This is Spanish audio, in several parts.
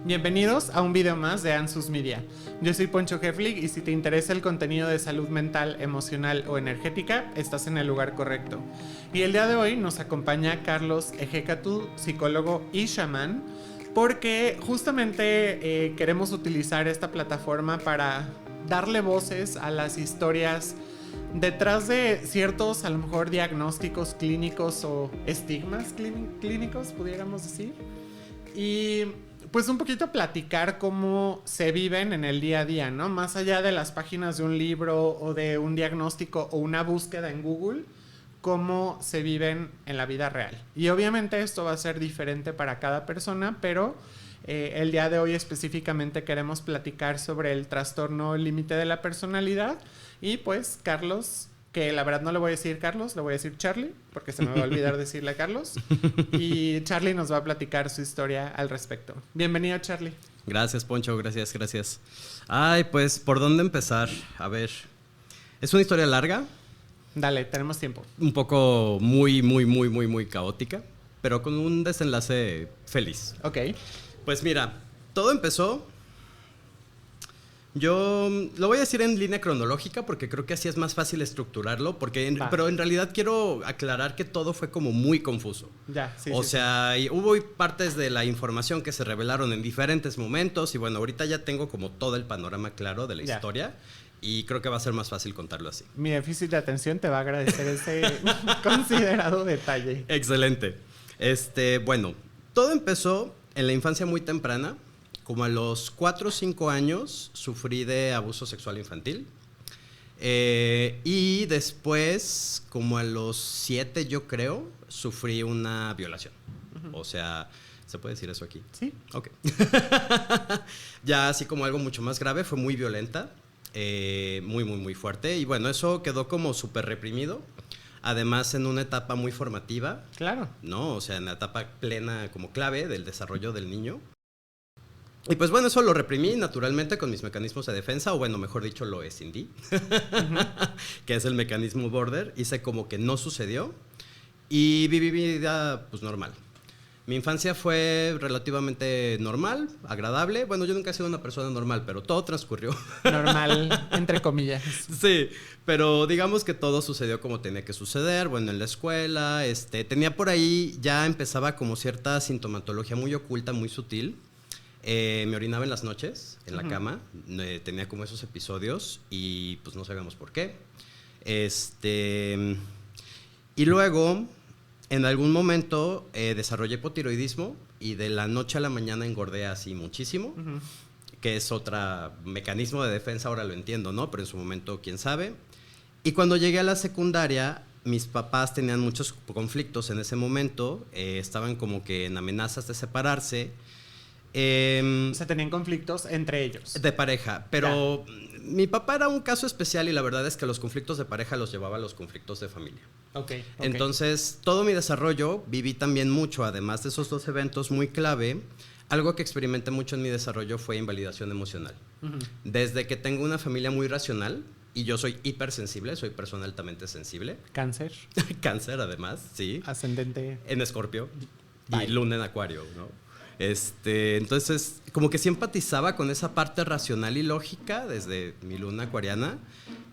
Bienvenidos a un video más de Ansus Media. Yo soy Poncho Heflig y si te interesa el contenido de salud mental, emocional o energética, estás en el lugar correcto. Y el día de hoy nos acompaña Carlos Ejecatl, psicólogo y chamán, porque justamente queremos utilizar esta plataforma para darle voces a las historias detrás de ciertos, a lo mejor, diagnósticos clínicos o estigmas clínicos, pudiéramos decir. Y pues un poquito platicar cómo se viven en el día a día, ¿no? Más allá de las páginas de un libro o de un diagnóstico o una búsqueda en Google, cómo se viven en la vida real. Y obviamente esto va a ser diferente para cada persona, pero el día de hoy específicamente queremos platicar sobre el trastorno límite de la personalidad. Y pues Carlos, que la verdad no le voy a decir Carlos, le voy a decir Charlie, porque se me va a olvidar decirle Carlos. Y Charlie nos va a platicar su historia al respecto. Bienvenido, Charlie. Gracias, Poncho, gracias. Ay, pues, ¿por dónde empezar? A ver, es una historia larga. Dale, tenemos tiempo. Un poco muy caótica, pero con un desenlace feliz. Ok. Pues mira, todo empezó... Yo lo voy a decir en línea cronológica porque creo que así es más fácil estructurarlo, pero en realidad quiero aclarar que todo fue como muy confuso. Ya, sí. O sea, hubo partes de la información que se revelaron en diferentes momentos y bueno, ahorita ya tengo como todo el panorama claro de la historia y creo que va a ser más fácil contarlo así. Mi déficit de atención te va a agradecer ese considerado detalle. Excelente. Bueno, todo empezó en la infancia muy temprana. Como a los 4 o 5 años sufrí de abuso sexual infantil. Y después, como a los 7 yo creo, sufrí una violación. O sea, ¿se puede decir eso aquí? Sí. Ok. Ya así como algo mucho más grave, fue muy violenta, muy fuerte. Y bueno, eso quedó como súper reprimido. Además, en una etapa muy formativa. Claro. ¿No? O sea, en la etapa plena como clave del desarrollo del niño. Y pues bueno, eso lo reprimí naturalmente con mis mecanismos de defensa, o bueno, mejor dicho, lo escindí, que es el mecanismo border. Hice como que no sucedió y viví vida pues normal. Mi infancia fue relativamente normal, agradable. Bueno, yo nunca he sido una persona normal, pero todo transcurrió. Normal, entre comillas. Sí, pero digamos que todo sucedió como tenía que suceder. Bueno, en la escuela, tenía por ahí, ya empezaba como cierta sintomatología muy oculta, muy sutil. Me orinaba en las noches, en la cama, tenía como esos episodios y pues no sabíamos por qué. Y luego, en algún momento, desarrollé hipotiroidismo y de la noche a la mañana engordé así muchísimo, que es otro mecanismo de defensa, ahora lo entiendo, ¿no? Pero en su momento, quién sabe. Y cuando llegué a la secundaria, mis papás tenían muchos conflictos en ese momento, estaban como que en amenazas de separarse. O sea, tenían conflictos entre ellos. De pareja, pero mi papá era un caso especial y la verdad es que los conflictos de pareja los llevaba a los conflictos de familia. Okay. Entonces, todo mi desarrollo viví también mucho, además de esos dos eventos muy clave. Algo que experimenté mucho en mi desarrollo fue invalidación emocional. Desde que tengo una familia muy racional, y yo soy hipersensible, soy persona altamente sensible. Cáncer. Cáncer, además, sí. Ascendente. En Escorpio. Bye. Y luna en Acuario, ¿no? Entonces, como que sí empatizaba con esa parte racional y lógica desde mi luna acuariana,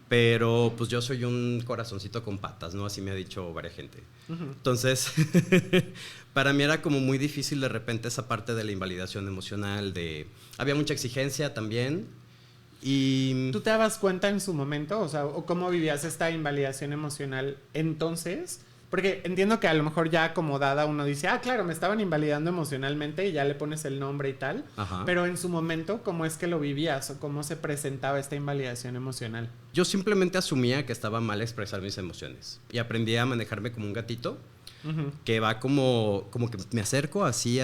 pero pues yo soy un corazoncito con patas, ¿no? Así me ha dicho varias gente. Entonces, para mí era como muy difícil de repente esa parte de la invalidación emocional, había mucha exigencia también. Y ¿tú te dabas cuenta en su momento? O sea, ¿o cómo vivías esta invalidación emocional entonces? Porque entiendo que a lo mejor ya acomodada uno dice, claro, me estaban invalidando emocionalmente y ya le pones el nombre y tal. Ajá. Pero en su momento, ¿cómo es que lo vivías o cómo se presentaba esta invalidación emocional? Yo simplemente asumía que estaba mal expresar mis emociones y aprendí a manejarme como un gatito que va como que me acerco así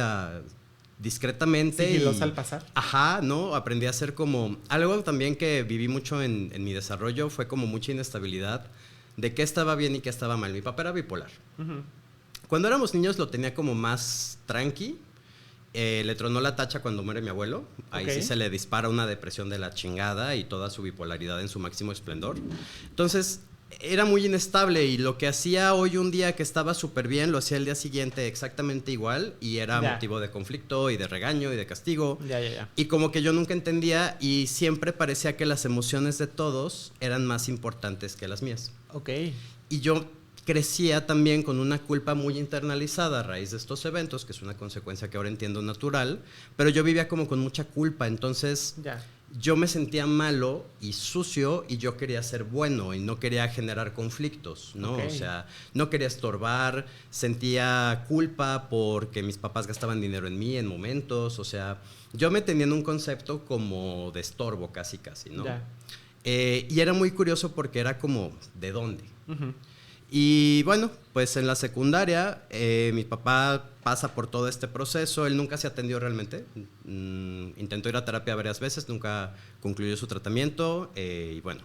discretamente. Sigiloso al pasar. Ajá, ¿no? Aprendí a hacer como... Algo también que viví mucho en mi desarrollo fue como mucha inestabilidad de qué estaba bien y qué estaba mal. Mi papá era bipolar. Cuando éramos niños lo tenía como más tranqui. Le tronó la tacha cuando muere mi abuelo. Ahí sí se le dispara una depresión de la chingada y toda su bipolaridad en su máximo esplendor. Entonces, era muy inestable y lo que hacía hoy un día que estaba súper bien, lo hacía el día siguiente exactamente igual y era motivo de conflicto y de regaño y de castigo. Ya. Y como que yo nunca entendía y siempre parecía que las emociones de todos eran más importantes que las mías. Ok. Y yo crecía también con una culpa muy internalizada a raíz de estos eventos, que es una consecuencia que ahora entiendo natural, pero yo vivía como con mucha culpa, entonces yo me sentía malo y sucio y yo quería ser bueno y no quería generar conflictos, ¿no? Okay. O sea, no quería estorbar, sentía culpa porque mis papás gastaban dinero en mí en momentos, o sea, yo me tenía en un concepto como de estorbo casi, ¿no? Y era muy curioso porque era como, ¿de dónde? Uh-huh. Y bueno, pues en la secundaria mi papá pasa por todo este proceso, él nunca se atendió realmente, intentó ir a terapia varias veces, nunca concluyó su tratamiento y bueno,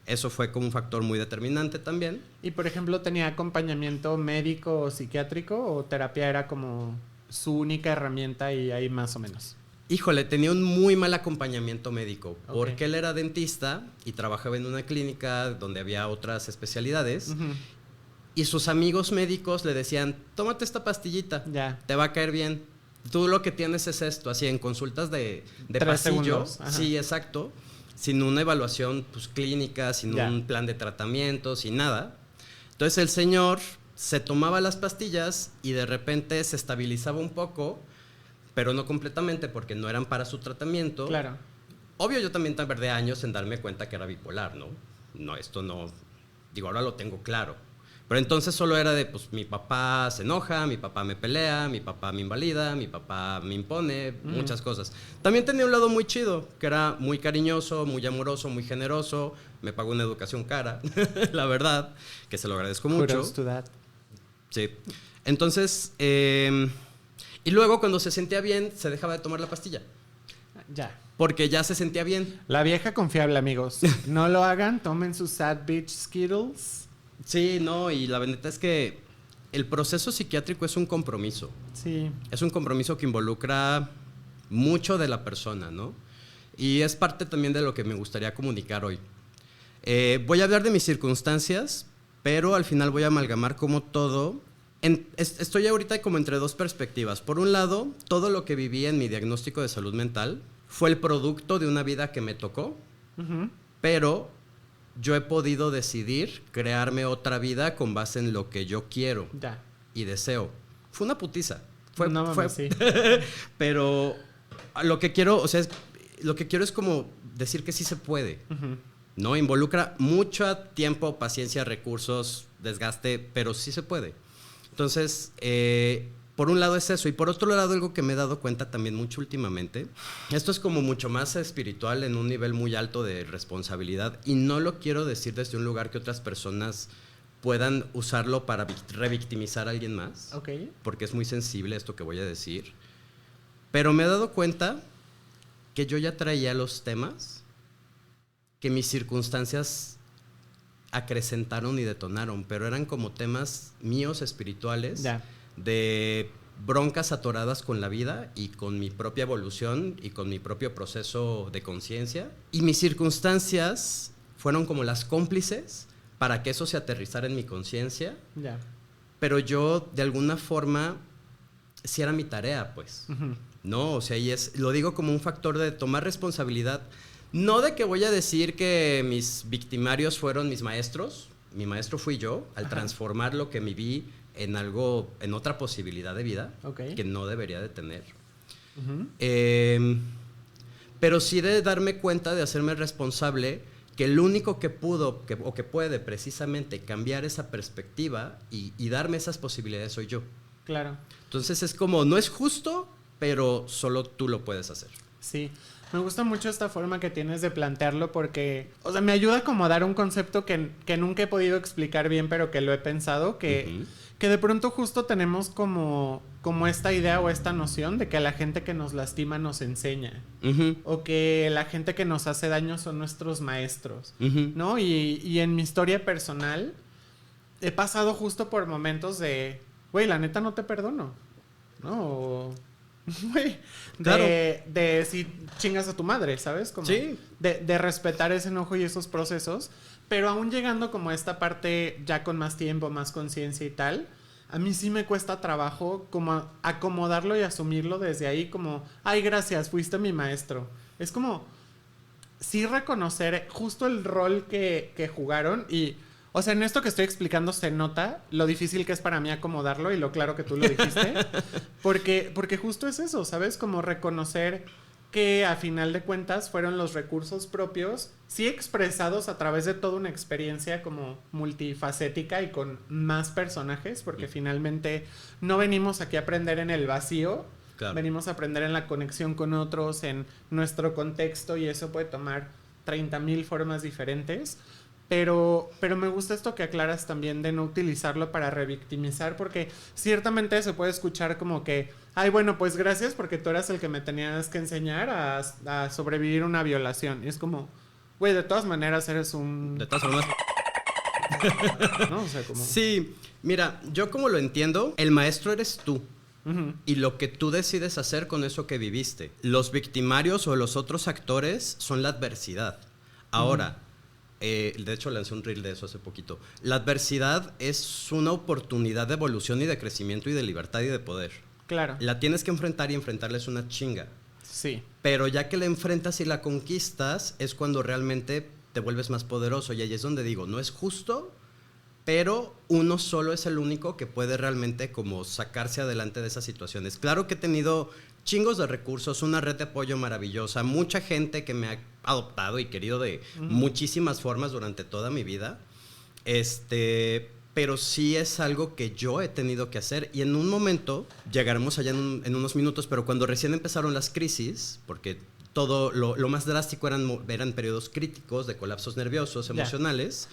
eso fue como un factor muy determinante también. ¿Y por ejemplo tenía acompañamiento médico o psiquiátrico o terapia era como su única herramienta y ahí más o menos? Híjole, tenía un muy mal acompañamiento médico, porque Okay. él era dentista y trabajaba en una clínica donde había otras especialidades. Uh-huh. Y sus amigos médicos le decían, tómate esta pastillita, te va a caer bien. Tú lo que tienes es esto, así en consultas de pasillo. Sí, exacto. Sin una evaluación pues, clínica, sin un plan de tratamiento, sin nada. Entonces el señor se tomaba las pastillas y de repente se estabilizaba un poco, pero no completamente porque no eran para su tratamiento. Claro. Obvio, yo también tardé años en darme cuenta que era bipolar, ¿no? No, esto no... Digo, ahora lo tengo claro. Pero entonces solo era de, pues, mi papá se enoja, mi papá me pelea, mi papá me invalida, mi papá me impone, muchas cosas. También tenía un lado muy chido, que era muy cariñoso, muy amoroso, muy generoso, me pagó una educación cara, la verdad, que se lo agradezco mucho. Kudos to that. Sí. Entonces, y luego cuando se sentía bien, se dejaba de tomar la pastilla. Ya. Porque ya se sentía bien. La vieja confiable, amigos. No lo hagan, tomen sus Sad Bitch Skittles. Sí, no, y la verdad es que el proceso psiquiátrico es un compromiso. Sí. Es un compromiso que involucra mucho de la persona, ¿no? Y es parte también de lo que me gustaría comunicar hoy. Voy a hablar de mis circunstancias, pero al final voy a amalgamar como todo. Estoy ahorita como entre dos perspectivas. Por un lado, todo lo que viví en mi diagnóstico de salud mental fue el producto de una vida que me tocó, pero yo he podido decidir crearme otra vida con base en lo que yo quiero y deseo. Fue una putiza. Fue, sí. Pero lo que quiero, o sea, lo que quiero es como decir que sí se puede. ¿No? Involucra mucho tiempo, paciencia, recursos, desgaste, pero sí se puede. Entonces, por un lado es eso, y por otro lado algo que me he dado cuenta también mucho últimamente, esto es como mucho más espiritual en un nivel muy alto de responsabilidad, y no lo quiero decir desde un lugar que otras personas puedan usarlo para revictimizar a alguien más, porque es muy sensible esto que voy a decir, pero me he dado cuenta que yo ya traía los temas que mis circunstancias acrecentaron y detonaron, pero eran como temas míos espirituales, de broncas atoradas con la vida y con mi propia evolución y con mi propio proceso de conciencia. Y mis circunstancias fueron como las cómplices para que eso se aterrizara en mi conciencia. Pero yo, de alguna forma, sí era mi tarea, pues. No, o sea, y lo digo como un factor de tomar responsabilidad. No de que voy a decir que mis victimarios fueron mis maestros. Mi maestro fui yo, al transformar lo que viví en algo, en otra posibilidad de vida que no debería de tener. Pero sí de darme cuenta, de hacerme responsable, que el único que pudo o que puede precisamente cambiar esa perspectiva y darme esas posibilidades soy yo. Claro. Entonces es como, no es justo, pero solo tú lo puedes hacer. Sí. Me gusta mucho esta forma que tienes de plantearlo porque, o sea, me ayuda como a dar un concepto que nunca he podido explicar bien, pero que lo he pensado, que de pronto justo tenemos como esta idea o esta noción de que la gente que nos lastima nos enseña, o que la gente que nos hace daño son nuestros maestros, ¿no? Y en mi historia personal he pasado justo por momentos de, güey, la neta no te perdono, ¿no? Güey, Claro. de si chingas a tu madre, ¿sabes? Como Sí. de respetar ese enojo y esos procesos, pero aún llegando como a esta parte ya con más tiempo, más conciencia y tal, a mí sí me cuesta trabajo como acomodarlo y asumirlo desde ahí como, ay, gracias, fuiste mi maestro. Es como, sí reconocer justo el rol que jugaron y... O sea, en esto que estoy explicando se nota lo difícil que es para mí acomodarlo y lo claro que tú lo dijiste. Porque justo es eso, ¿sabes? Como reconocer que a final de cuentas fueron los recursos propios, sí expresados a través de toda una experiencia como multifacética y con más personajes, porque finalmente no venimos aquí a aprender en el vacío, Claro. venimos a aprender en la conexión con otros, en nuestro contexto, y eso puede tomar 30,000 formas diferentes. Pero me gusta esto que aclaras también de no utilizarlo para revictimizar, porque ciertamente se puede escuchar como que, ay, bueno, pues gracias porque tú eras el que me tenías que enseñar a sobrevivir una violación. Y es como, güey, de todas maneras eres un... De todas formas. ¿No? O sea, como... Sí, mira, yo como lo entiendo, el maestro eres tú. Uh-huh. Y lo que tú decides hacer con eso que viviste. Los victimarios o los otros actores son la adversidad. Ahora, de hecho lancé un reel de eso hace poquito. La adversidad es una oportunidad de evolución y de crecimiento y de libertad y de poder. Claro. La tienes que enfrentar y enfrentarla es una chinga. Sí. Pero ya que la enfrentas y la conquistas, es cuando realmente te vuelves más poderoso. Y ahí es donde digo, no es justo, pero uno solo es el único que puede realmente como sacarse adelante de esas situaciones. Claro que he tenido chingos de recursos, una red de apoyo maravillosa, mucha gente que me ha adoptado y querido de muchísimas formas durante toda mi vida. Pero sí es algo que yo he tenido que hacer, y en un momento, llegaremos allá en unos minutos, pero cuando recién empezaron las crisis, porque todo lo más drástico eran periodos críticos de colapsos nerviosos, emocionales.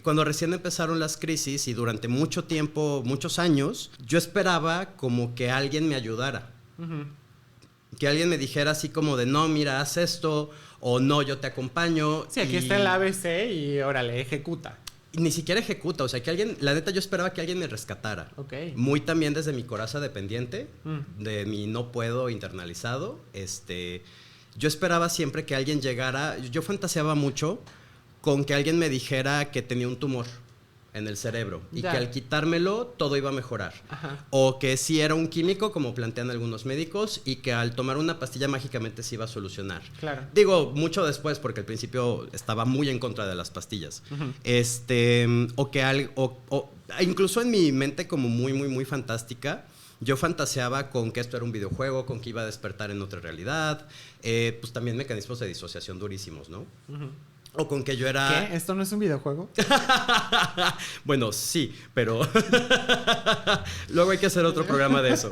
Cuando recién empezaron las crisis y durante mucho tiempo, muchos años, yo esperaba como que alguien me ayudara. Uh-huh. Que alguien me dijera así como de, no, mira, haz esto, o no, yo te acompaño. Sí, aquí está el ABC y órale, ejecuta. Y ni siquiera ejecuta, o sea, que alguien, la neta yo esperaba que alguien me rescatara. Ok. Muy también desde mi coraza dependiente, de mi no puedo internalizado. Yo esperaba siempre que alguien llegara, yo fantaseaba mucho con que alguien me dijera que tenía un tumor en el cerebro y Ya. que al quitármelo todo iba a mejorar. Ajá. O que sí era un químico, como plantean algunos médicos, y que al tomar una pastilla mágicamente se iba a solucionar. Claro. Digo, mucho después, porque al principio estaba muy en contra de las pastillas. Uh-huh. O que incluso en mi mente como muy, muy, muy fantástica, yo fantaseaba con que esto era un videojuego, con que iba a despertar en otra realidad, pues también mecanismos de disociación durísimos, ¿no? Uh-huh. O con que yo era... ¿Qué? ¿Esto no es un videojuego? Bueno, sí, pero luego hay que hacer otro programa de eso.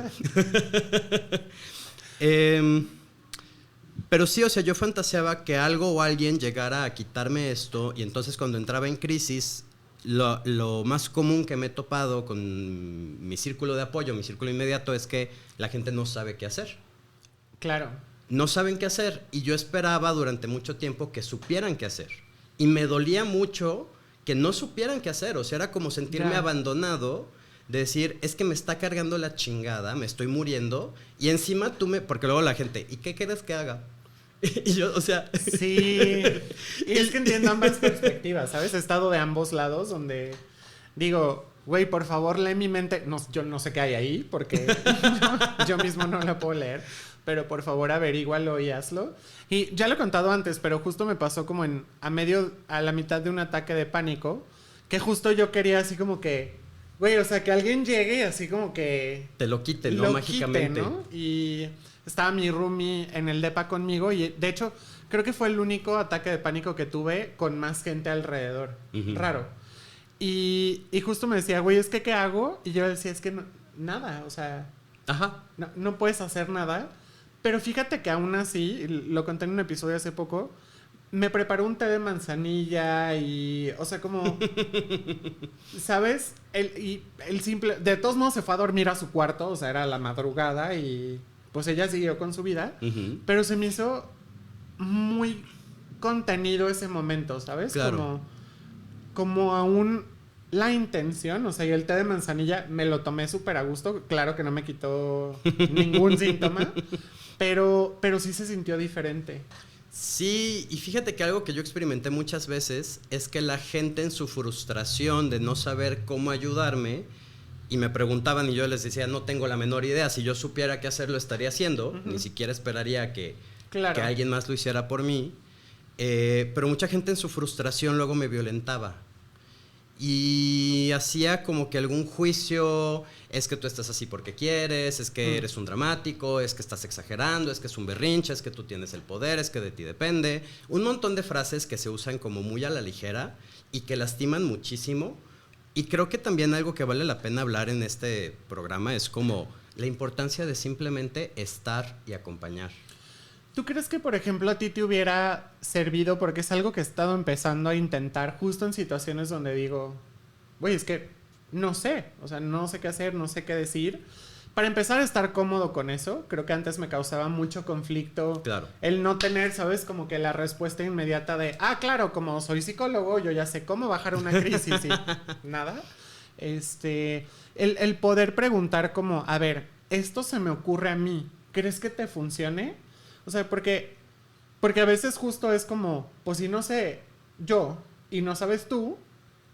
Pero sí, o sea, yo fantaseaba que algo o alguien llegara a quitarme esto, y entonces cuando entraba en crisis, lo más común que me he topado con mi círculo de apoyo, mi círculo inmediato, es que la gente no sabe qué hacer. Claro. No saben qué hacer, y yo esperaba durante mucho tiempo que supieran qué hacer. Y me dolía mucho que no supieran qué hacer, o sea, era como sentirme abandonado, de decir, es que me está cargando la chingada, me estoy muriendo, y encima porque luego la gente, ¿y qué quieres que haga? Y yo, o sea... Sí, y es que entiendo ambas perspectivas, ¿sabes? He estado de ambos lados donde digo, güey, por favor, lee mi mente. No, yo no sé qué hay ahí, porque yo mismo no la puedo leer, pero por favor averígualo y hazlo. Y ya lo he contado antes, pero justo me pasó como a la mitad de un ataque de pánico, que justo yo quería así como que, güey, o sea, que alguien llegue y así como que... Te lo quiten, ¿no? Mágicamente. Quite, ¿no? Y estaba mi roomie en el depa conmigo y de hecho creo que fue el único ataque de pánico que tuve con más gente alrededor. Uh-huh. Raro. Y justo me decía, güey, ¿es que qué hago? Y yo decía, es que nada, o sea... Ajá. No puedes hacer nada. Pero fíjate que aún así, lo conté en un episodio hace poco, me preparó un té de manzanilla y... O sea, como... ¿Sabes? El simple... De todos modos se fue a dormir a su cuarto, o sea, era la madrugada y... Pues ella siguió con su vida. Uh-huh. Pero se me hizo muy contenido ese momento, ¿sabes? Claro. Como aún la intención, o sea, y el té de manzanilla me lo tomé súper a gusto. Claro que no me quitó ningún síntoma, pero sí se sintió diferente. Sí, y fíjate que algo que yo experimenté muchas veces es que la gente en su frustración de no saber cómo ayudarme, y me preguntaban y yo les decía, no tengo la menor idea, si yo supiera qué hacer lo estaría haciendo, ni siquiera esperaría que alguien más lo hiciera por mí, pero mucha gente en su frustración luego me violentaba. Y hacía como que algún juicio, es que tú estás así porque quieres, es que eres un dramático, es que estás exagerando, es que es un berrinche, es que tú tienes el poder, es que de ti depende. Un montón de frases que se usan como muy a la ligera y que lastiman muchísimo. Y creo que también algo que vale la pena hablar en este programa es como la importancia de simplemente estar y acompañar. ¿Tú crees que, por ejemplo, a ti te hubiera servido? Porque es algo que he estado empezando a intentar justo en situaciones donde digo, güey, es que no sé, o sea, no sé qué hacer, no sé qué decir. Para empezar a estar cómodo con eso, creo que antes me causaba mucho conflicto. Claro. El no tener, ¿sabes? Como que la respuesta inmediata de, claro, como soy psicólogo, yo ya sé cómo bajar una crisis y nada. El poder preguntar como, a ver, esto se me ocurre a mí, ¿crees que te funcione? O sea, porque a veces justo es como, pues si no sé yo y no sabes tú,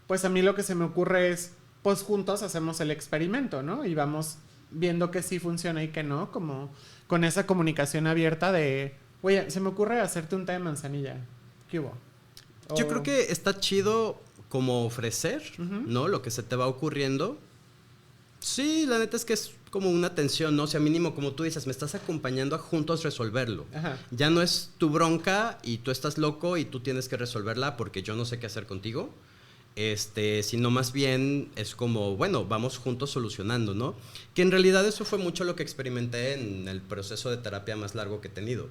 pues a mí lo que se me ocurre es, pues juntos hacemos el experimento, ¿no? Y vamos viendo que sí funciona y que no, como con esa comunicación abierta de, oye, se me ocurre hacerte un té de manzanilla. ¿Qué hubo? Yo creo que está chido como ofrecer, ¿no? Lo que se te va ocurriendo. Sí, la neta es que es como una tensión, ¿no? O sea, mínimo, como tú dices, me estás acompañando a juntos resolverlo. Ajá. Ya no es tu bronca y tú estás loco y tú tienes que resolverla porque yo no sé qué hacer contigo. Sino más bien es como, bueno, vamos juntos solucionando, ¿no? Que en realidad eso fue mucho lo que experimenté en el proceso de terapia más largo que he tenido.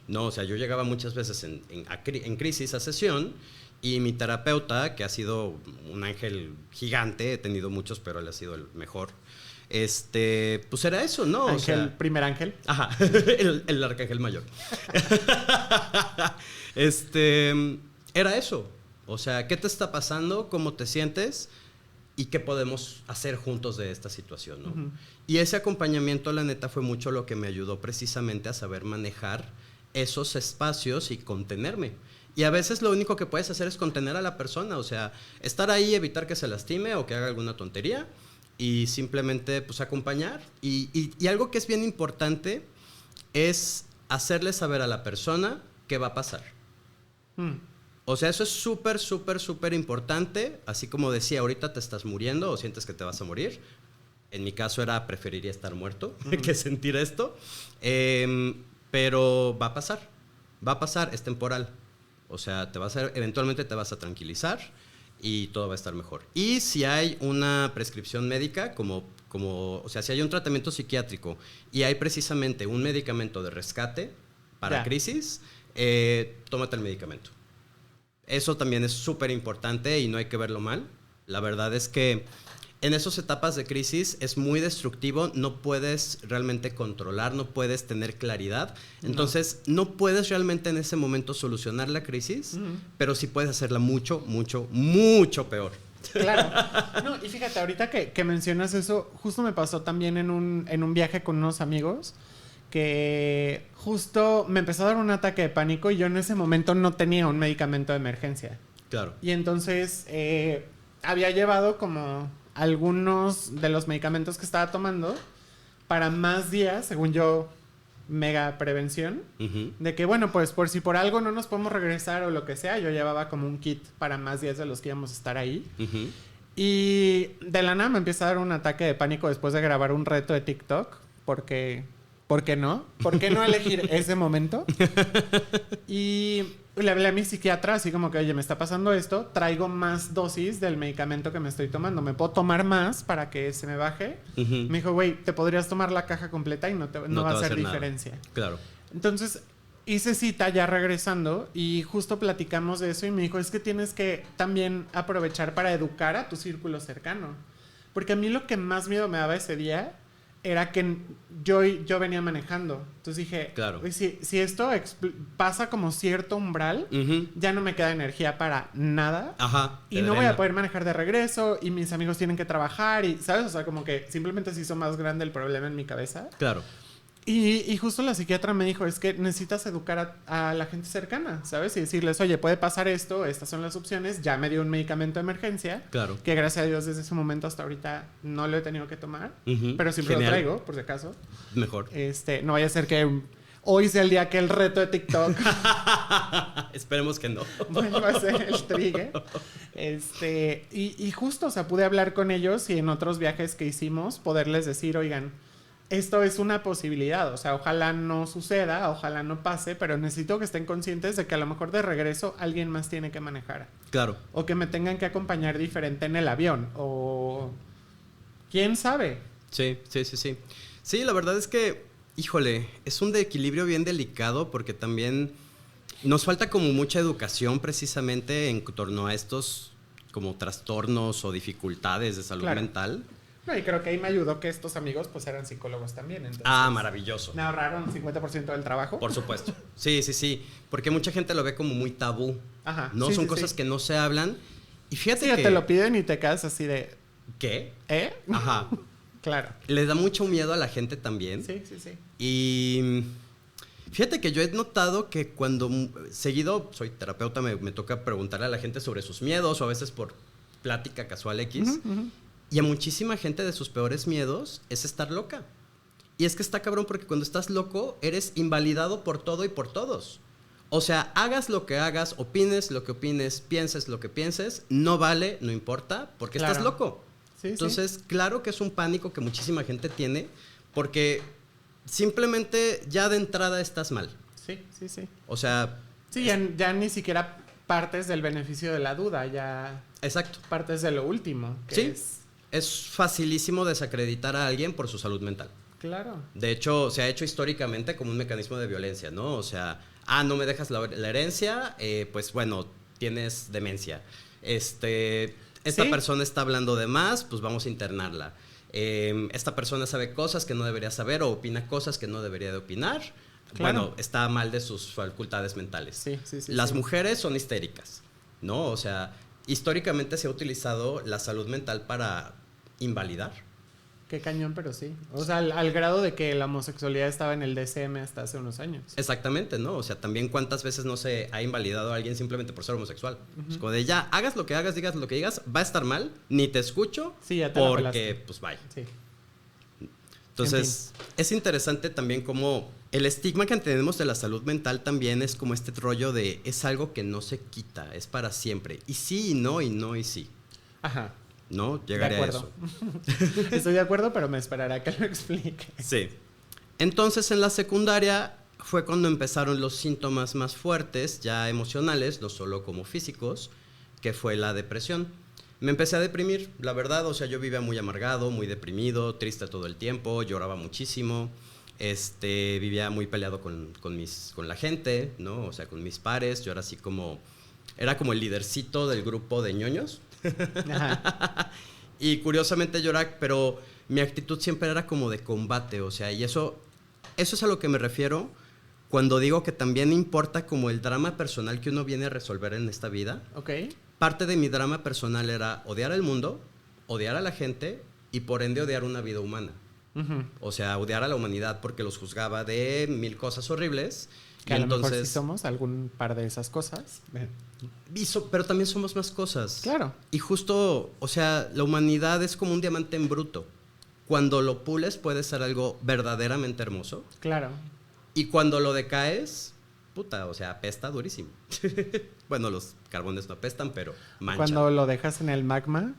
No, o sea, yo llegaba muchas veces en crisis a sesión y mi terapeuta, que ha sido un ángel gigante, he tenido muchos, pero él ha sido el mejor, pues era eso, ¿no? Ángel, o sea, primer ángel. Ajá, el arcángel mayor. Era eso. O sea, ¿qué te está pasando? ¿Cómo te sientes? ¿Y qué podemos hacer juntos de esta situación, no? Y ese acompañamiento, la neta, fue mucho lo que me ayudó precisamente a saber manejar esos espacios y contenerme. Y a veces lo único que puedes hacer es contener a la persona, o sea, estar ahí, evitar que se lastime o que haga alguna tontería y simplemente, pues, acompañar. Y algo que es bien importante es hacerle saber a la persona qué va a pasar. O sea, eso es súper, súper, súper importante. Así como decía, ahorita te estás muriendo o sientes que te vas a morir. En mi caso preferiría estar muerto que sentir esto. Pero va a pasar, es temporal. O sea, eventualmente te vas a tranquilizar y todo va a estar mejor. Y si hay una prescripción médica, o sea, si hay un tratamiento psiquiátrico y hay precisamente un medicamento de rescate para crisis, tómate el medicamento. Eso también es súper importante y no hay que verlo mal. La verdad es que en esas etapas de crisis es muy destructivo, no puedes realmente controlar, no puedes tener claridad. Entonces, no puedes realmente en ese momento solucionar la crisis, pero sí puedes hacerla mucho, mucho, mucho peor. Claro. No, y fíjate, ahorita que mencionas eso, justo me pasó también en un viaje con unos amigos que justo me empezó a dar un ataque de pánico y yo en ese momento no tenía un medicamento de emergencia. Claro. Y entonces había llevado como algunos de los medicamentos que estaba tomando para más días, según yo, mega prevención, de que bueno, pues por si por algo no nos podemos regresar o lo que sea, yo llevaba como un kit para más días de los que íbamos a estar ahí. Y de la nada me empieza a dar un ataque de pánico después de grabar un reto de TikTok, porque ¿por qué no? ¿Por qué no elegir ese momento? Y le hablé a mi psiquiatra así como que, oye, me está pasando esto, traigo más dosis del medicamento que me estoy tomando, ¿me puedo tomar más para que se me baje? Me dijo, güey, te podrías tomar la caja completa y no va a hacer diferencia. Nada. Claro. Entonces hice cita ya regresando y justo platicamos de eso y me dijo, es que tienes que también aprovechar para educar a tu círculo cercano. Porque a mí lo que más miedo me daba ese día era que yo venía manejando. Entonces dije, claro. si esto pasa como cierto umbral, ya no me queda energía para nada. Ajá. Y no voy a poder manejar de regreso y mis amigos tienen que trabajar y, ¿sabes? O sea, como que simplemente se hizo más grande el problema en mi cabeza. Claro. Y justo la psiquiatra me dijo, es que necesitas educar a la gente cercana, ¿sabes? Y decirles, oye, puede pasar esto, estas son las opciones. Ya me dio un medicamento de emergencia. Claro. Que gracias a Dios desde ese momento hasta ahorita no lo he tenido que tomar. Pero siempre lo traigo, por si acaso. Mejor. No vaya a ser que hoy sea el día que el reto de TikTok esperemos que no. vuelva a ser el trigger. Y justo, o sea, pude hablar con ellos y en otros viajes que hicimos, poderles decir, oigan, esto es una posibilidad, o sea, ojalá no suceda, ojalá no pase, pero necesito que estén conscientes de que a lo mejor de regreso alguien más tiene que manejar. Claro. O que me tengan que acompañar diferente en el avión, o quién sabe. Sí. Sí, la verdad es que, híjole, es un equilibrio bien delicado porque también nos falta como mucha educación precisamente en torno a estos como trastornos o dificultades de salud mental. No, y creo que ahí me ayudó que estos amigos pues eran psicólogos también. Entonces, maravilloso. Me ahorraron 50% del trabajo. Por supuesto. Sí. Porque mucha gente lo ve como muy tabú. Ajá. No, son cosas que no se hablan. Y fíjate que... te lo piden y te quedas así de... ¿Qué? Ajá. Claro. Le da mucho miedo a la gente también. Sí. Y... fíjate que yo he notado que cuando seguido soy terapeuta, me toca preguntarle a la gente sobre sus miedos o a veces por plática casual X. Y a muchísima gente de sus peores miedos es estar loca. Y es que está cabrón porque cuando estás loco eres invalidado por todo y por todos. O sea, hagas lo que hagas, opines lo que opines, pienses lo que pienses, no vale, no importa, porque estás loco. Entonces, claro que es un pánico que muchísima gente tiene porque simplemente ya de entrada estás mal. Sí. O sea... sí, ya ni siquiera partes del beneficio de la duda, ya... Exacto. Partes de lo último, que es facilísimo desacreditar a alguien por su salud mental. Claro. De hecho, se ha hecho históricamente como un mecanismo de violencia, ¿no? O sea, no me dejas la herencia, pues bueno, tienes demencia. Esta persona está hablando de más, pues vamos a internarla. Esta persona sabe cosas que no debería saber o opina cosas que no debería de opinar. Claro. Bueno, está mal de sus facultades mentales. Sí. Las mujeres son histéricas, ¿no? O sea, históricamente se ha utilizado la salud mental para invalidar. Qué cañón, pero sí. O sea, al grado de que la homosexualidad estaba en el DSM hasta hace unos años. Exactamente, ¿no? O sea, también cuántas veces no se ha invalidado a alguien simplemente por ser homosexual. Es como de ya, hagas lo que hagas, digas lo que digas, va a estar mal, ni te escucho, ya te porque, pues, vaya. Sí. Entonces, es interesante también como el estigma que tenemos de la salud mental también es como este rollo de es algo que no se quita, es para siempre. Y sí, y no, y no, y sí. Ajá. ¿No? Llegaré a eso. Estoy de acuerdo, pero me esperará que lo explique. Sí. Entonces, en la secundaria fue cuando empezaron los síntomas más fuertes, ya emocionales, no solo como físicos, que fue la depresión. Me empecé a deprimir, la verdad, o sea, yo vivía muy amargado, muy deprimido, triste todo el tiempo, lloraba muchísimo, vivía muy peleado con la gente, ¿no? O sea, con mis pares, yo era así como, era como el lidercito del grupo de ñoños. Ajá. Y curiosamente lloraba, pero mi actitud siempre era como de combate, o sea, y eso es a lo que me refiero cuando digo que también importa como el drama personal que uno viene a resolver en esta vida. Ok. Parte de mi drama personal era odiar al mundo, odiar a la gente y por ende odiar una vida humana. O sea, odiar a la humanidad porque los juzgaba de 1000 cosas horribles. Que a lo mejor sí somos algún par de esas cosas. Pero también somos más cosas. Claro. Y justo, o sea, la humanidad es como un diamante en bruto. Cuando lo pules puede ser algo verdaderamente hermoso. Claro. Y cuando lo decaes, puta, o sea, apesta durísimo. Bueno, los carbones no apestan, pero manchan. Cuando lo dejas en el magma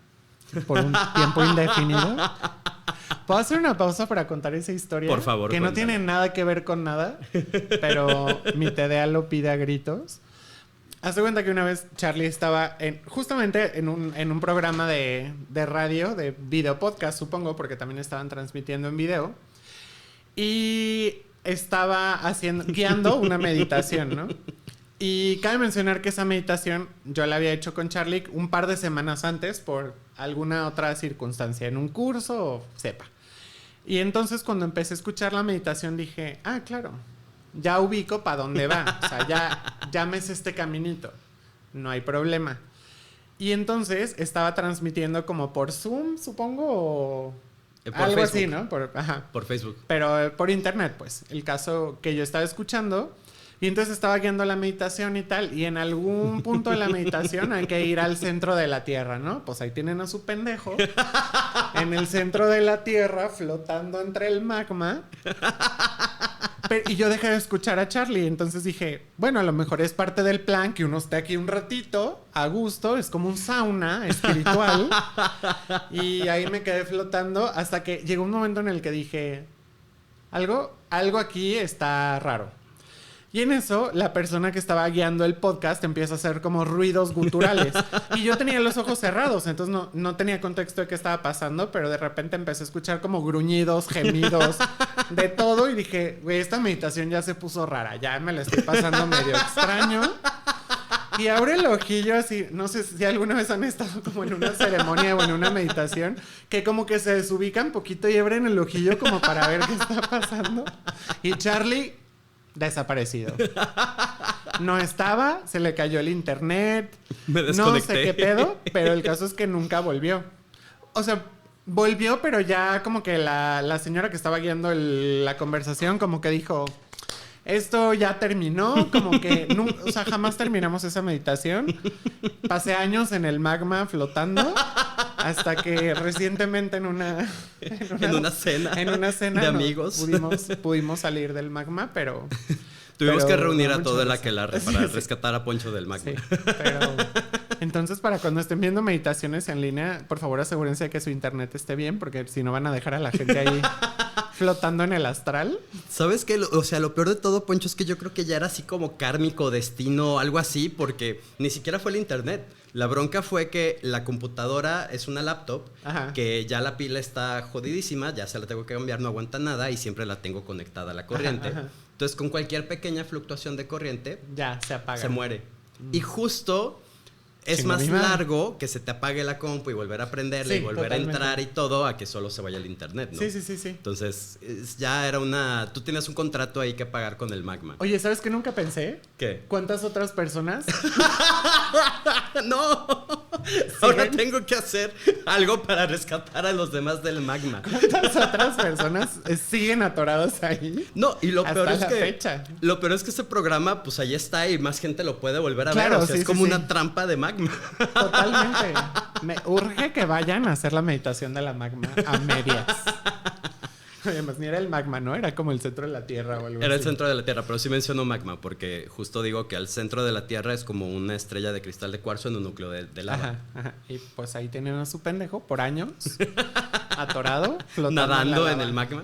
por un tiempo indefinido. ¿Puedo hacer una pausa para contar esa historia? Por favor, que no tiene nada que ver con nada, pero mi TDA lo pide a gritos. Haz de cuenta que una vez Charlie estaba justamente en un programa de radio, de video podcast, supongo, porque también estaban transmitiendo en video. Y estaba guiando una meditación, ¿no? Y cabe mencionar que esa meditación yo la había hecho con Charlie un par de semanas antes por alguna otra circunstancia, en un curso o sepa. Y entonces cuando empecé a escuchar la meditación dije, ah, claro, ya ubico para dónde va. O sea, ya me sé este caminito. No hay problema. Y entonces estaba transmitiendo como por Zoom, supongo, o Por algo Facebook. así, ¿no? Por Facebook. Pero por internet, pues. El caso que yo estaba escuchando. Y entonces estaba guiando la meditación y tal. Y en algún punto de la meditación hay que ir al centro de la Tierra, ¿no? Pues ahí tienen a su pendejo en el centro de la Tierra, flotando entre el magma. Y yo dejé de escuchar a Charlie. Entonces dije, bueno, a lo mejor es parte del plan que uno esté aquí un ratito, a gusto. Es como un sauna espiritual. Y ahí me quedé flotando hasta que llegó un momento en el que dije, algo aquí está raro. Y en eso, la persona que estaba guiando el podcast empieza a hacer como ruidos guturales. Y yo tenía los ojos cerrados, entonces no tenía contexto de qué estaba pasando, pero de repente empecé a escuchar como gruñidos, gemidos, de todo. Y dije, güey, esta meditación ya se puso rara, ya me la estoy pasando medio extraño. Y abre el ojillo así, no sé si alguna vez han estado como en una ceremonia o en una meditación, que como que se desubican poquito y abren el ojillo como para ver qué está pasando. Y Charlie... desaparecido. No estaba, se le cayó el internet. Me desconecté. No sé qué pedo, pero el caso es que nunca volvió. O sea, volvió, pero ya como que la señora que estaba guiando la conversación como que dijo, esto ya terminó, como que o sea, jamás terminamos esa meditación. Pasé años en el magma flotando hasta que recientemente en una cena de amigos pudimos salir del magma, pero tuvimos que reunir a todo el aquelarre para rescatar a Poncho del magma. Sí, pero entonces para cuando estén viendo meditaciones en línea, por favor asegúrense de que su internet esté bien, porque si no van a dejar a la gente ahí flotando en el astral. ¿Sabes qué? O sea, lo peor de todo, Poncho, es que yo creo que ya era así como kármico, destino, algo así, porque ni siquiera fue el internet. La bronca fue que la computadora es una laptop, Ajá. que ya la pila está jodidísima, ya se la tengo que cambiar, no aguanta nada y siempre la tengo conectada a la corriente. Ajá. Entonces, con cualquier pequeña fluctuación de corriente, Ya se apaga. se muere. Y justo es más largo que se te apague la compu y volver a prenderla y volver totalmente. a entrar y todo a que solo se vaya el internet, ¿no? Sí. Entonces, ya era tú tenías un contrato ahí que pagar con el magma. Oye, ¿sabes qué nunca pensé? ¿Qué? ¿Cuántas otras personas? ¡No! Ahora tengo que hacer algo para rescatar a los demás del magma. ¿Cuántas otras personas siguen atoradas ahí? No, y lo peor es la que fecha. Lo peor es que ese programa, pues ahí está y más gente lo puede volver a ver. O sea, sí, es como sí. una trampa de magma. Totalmente. Me urge que vayan a hacer la meditación de la magma a medias. Además, ni era el magma, ¿no? Era como el centro de la Tierra o algo Era así. el centro de la Tierra, pero sí menciono magma porque justo digo que al centro de la Tierra es como una estrella de cristal de cuarzo en un núcleo de lava. Ajá. Y pues ahí tienen a su pendejo por años, atorado, flotando Nadando la en lava, el magma.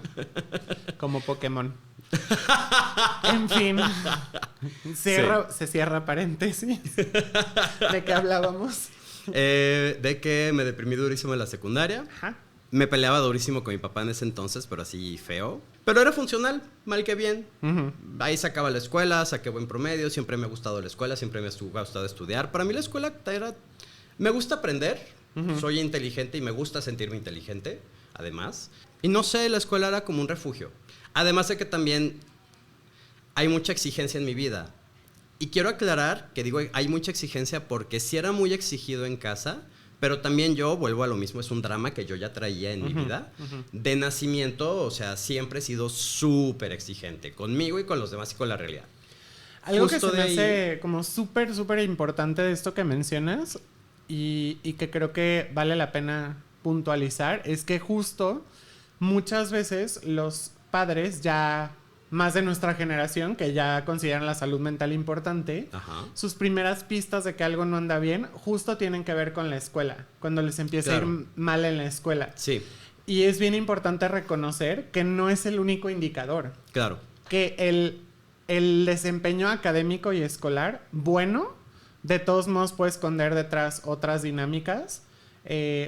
como Pokémon. En fin, se cierra paréntesis. ¿De qué hablábamos? De que me deprimí durísimo en la secundaria. Ajá. Me peleaba durísimo con mi papá en ese entonces, pero así feo. Pero era funcional, mal que bien. Uh-huh. Ahí sacaba la escuela, saqué buen promedio. Siempre me ha gustado la escuela, siempre me ha gustado estudiar. Para mí la escuela era... Me gusta aprender, soy inteligente y me gusta sentirme inteligente, además. Y no sé, la escuela era como un refugio. Además de que también hay mucha exigencia en mi vida. Y quiero aclarar que digo hay mucha exigencia porque sí era muy exigido en casa, pero también yo, vuelvo a lo mismo, es un drama que yo ya traía en mi vida. De nacimiento, o sea, siempre he sido súper exigente conmigo y con los demás y con la realidad. Algo Justo que se me de hace como súper importante de esto que mencionas y que creo que vale la pena puntualizar es que justo muchas veces los padres ya más de nuestra generación que ya consideran la salud mental importante, Ajá. sus primeras pistas de que algo no anda bien justo tienen que ver con la escuela, cuando les empieza a ir mal en la escuela. Sí. Y es bien importante reconocer que no es el único indicador. Claro. Que el desempeño académico y escolar bueno, de todos modos puede esconder detrás otras dinámicas,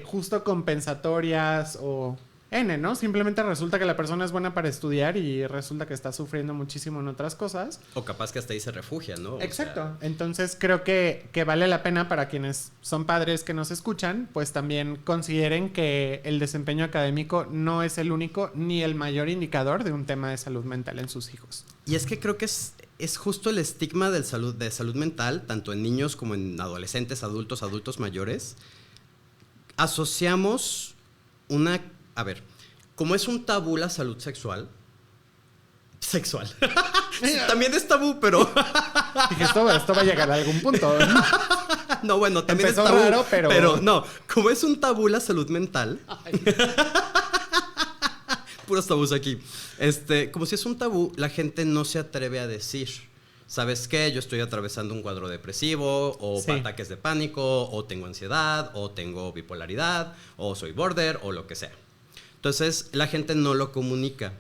justo compensatorias o ¿no? Simplemente resulta que la persona es buena para estudiar y resulta que está sufriendo muchísimo en otras cosas. O capaz que hasta ahí se refugia, ¿no? Exacto. O sea, Entonces creo que vale la pena para quienes son padres que nos escuchan, pues también consideren que el desempeño académico no es el único ni el mayor indicador de un tema de salud mental en sus hijos. y es que creo que es justo el estigma de salud mental, tanto en niños como en adolescentes, adultos mayores. Asociamos a ver, como es un tabú la salud sexual. Sí, también es tabú, pero Dije, esto va a llegar a algún punto. no, bueno, también Empezó es tabú, raro, pero no, como es un tabú la salud mental. Ay. Puros tabús aquí. Como si es un tabú, la gente no se atreve a decir, ¿sabes qué? Yo estoy atravesando un cuadro depresivo, o Sí. ataques de pánico, o tengo ansiedad, o tengo bipolaridad, o soy border, o lo que sea. Entonces, la gente no lo comunica.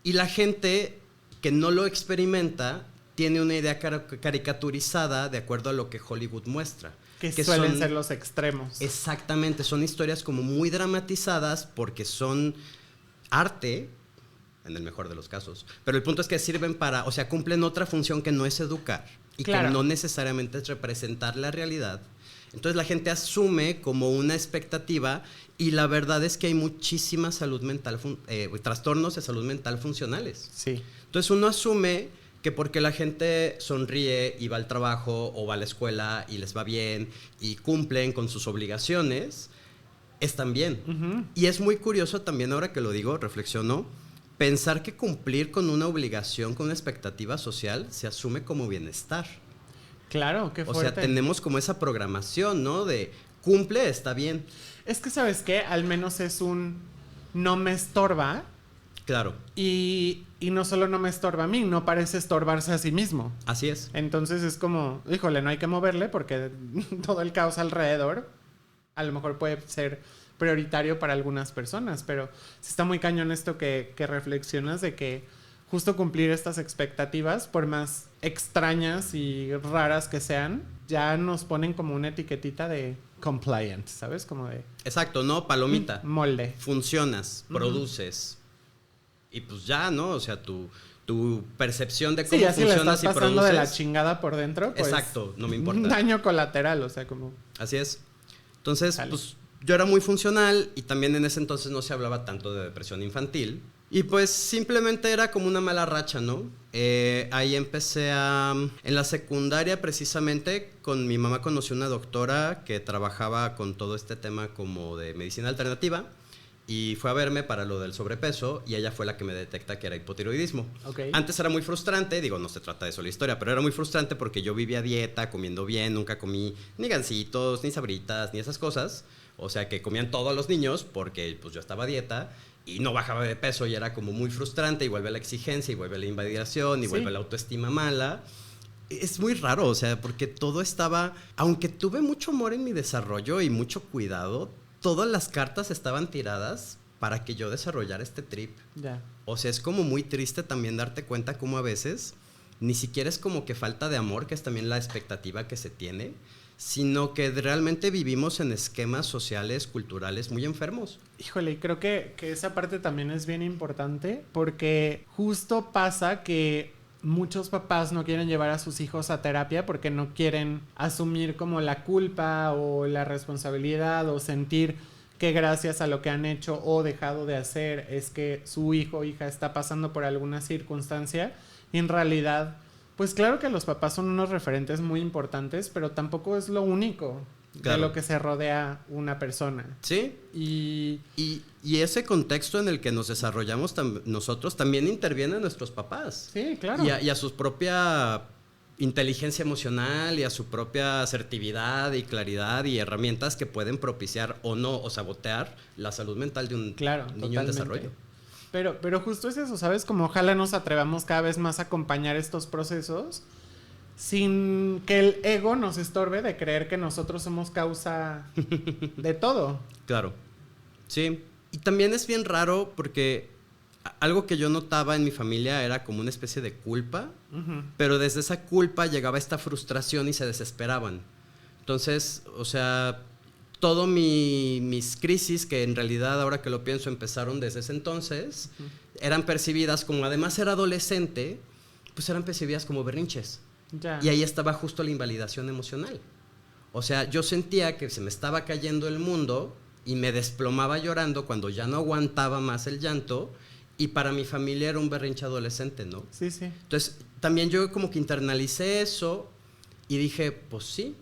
Y la gente que no lo experimenta tiene una idea caricaturizada de acuerdo a lo que Hollywood muestra. Que suelen ser los extremos. Exactamente, son historias como muy dramatizadas porque son arte, en el mejor de los casos. Pero el punto es que sirven o sea, cumplen otra función que no es educar y Claro. que no necesariamente es representar la realidad. Entonces la gente asume como una expectativa y la verdad es que hay muchísima trastornos de salud mental funcionales. Sí. Entonces uno asume que porque la gente sonríe y va al trabajo o va a la escuela y les va bien y cumplen con sus obligaciones, están bien. Uh-huh. Y es muy curioso también, ahora que lo digo, reflexiono, pensar que cumplir con una obligación, con una expectativa social, se asume como bienestar. Claro, qué O fuerte. sea, tenemos como esa programación, ¿no? De cumple, está bien. Es que, ¿sabes qué? Al menos es un no me estorba. Claro, Y no solo no me estorba a mí, no parece estorbarse a sí mismo. así es. Entonces es como, híjole, no hay que moverle porque todo el caos alrededor a lo mejor puede ser prioritario para algunas personas, pero sí está muy cañón esto que reflexionas de que justo cumplir estas expectativas, por más extrañas y raras que sean, ya nos ponen como una etiquetita de compliant, ¿sabes? Como de Exacto, ¿no? Palomita. molde. Funcionas, produces. Y pues ya, ¿no? O sea, tu percepción de cómo Sí, así le funcionas estás y pasando produces. de la chingada por dentro, pues Exacto, no me importa. un daño colateral, o sea, como... Así es. Entonces, Dale. pues yo era muy funcional y también en ese entonces no se hablaba tanto de depresión infantil. Y pues simplemente era como una mala racha, ¿no? Ahí empecé en la secundaria precisamente, con mi mamá conocí una doctora que trabajaba con todo este tema como de medicina alternativa y fue a verme para lo del sobrepeso y ella fue la que me detecta que era hipotiroidismo. Okay. Antes era muy frustrante, digo, no se trata de eso la historia, pero era muy frustrante porque yo vivía a dieta, comiendo bien, nunca comí ni gancitos, ni sabritas, ni esas cosas. O sea, que comían todos los niños porque pues yo estaba a dieta y no bajaba de peso y era como muy frustrante y vuelve la exigencia y vuelve la invalidación y vuelve la autoestima mala. Es muy raro, o sea, porque todo estaba, aunque tuve mucho amor en mi desarrollo y mucho cuidado, todas las cartas estaban tiradas para que yo desarrollara este trip. Ya. O sea, es como muy triste también darte cuenta cómo a veces ni siquiera es como que falta de amor, que es también la expectativa que se tiene, sino que realmente vivimos en esquemas sociales, culturales muy enfermos. Híjole, y creo que esa parte también es bien importante porque justo pasa que muchos papás no quieren llevar a sus hijos a terapia porque no quieren asumir como la culpa o la responsabilidad o sentir que gracias a lo que han hecho o dejado de hacer es que su hijo o hija está pasando por alguna circunstancia y en realidad, pues claro que los papás son unos referentes muy importantes, pero tampoco es lo único de lo que se rodea una persona. Sí. Y ese contexto en el que nos desarrollamos nosotros también intervienen nuestros papás. sí, claro. Y a su propia inteligencia emocional y a su propia asertividad y claridad y herramientas que pueden propiciar o no o sabotear la salud mental de un niño totalmente. en desarrollo. Pero justo es eso, ¿sabes? Como ojalá nos atrevamos cada vez más a acompañar estos procesos sin que el ego nos estorbe de creer que nosotros somos causa de todo. Claro, sí. Y también es bien raro porque algo que yo notaba en mi familia era como una especie de culpa, pero desde esa culpa llegaba esta frustración y se desesperaban. Entonces, o sea, todo mis crisis, que en realidad ahora que lo pienso empezaron desde ese entonces, eran percibidas como, además era adolescente, pues eran percibidas como berrinches. Ya. Y ahí estaba justo la invalidación emocional. O sea, yo sentía que se me estaba cayendo el mundo y me desplomaba llorando cuando ya no aguantaba más el llanto, y para mi familia era un berrinche adolescente, ¿no? Sí, sí. Entonces, también yo como que internalicé eso y dije, pues sí.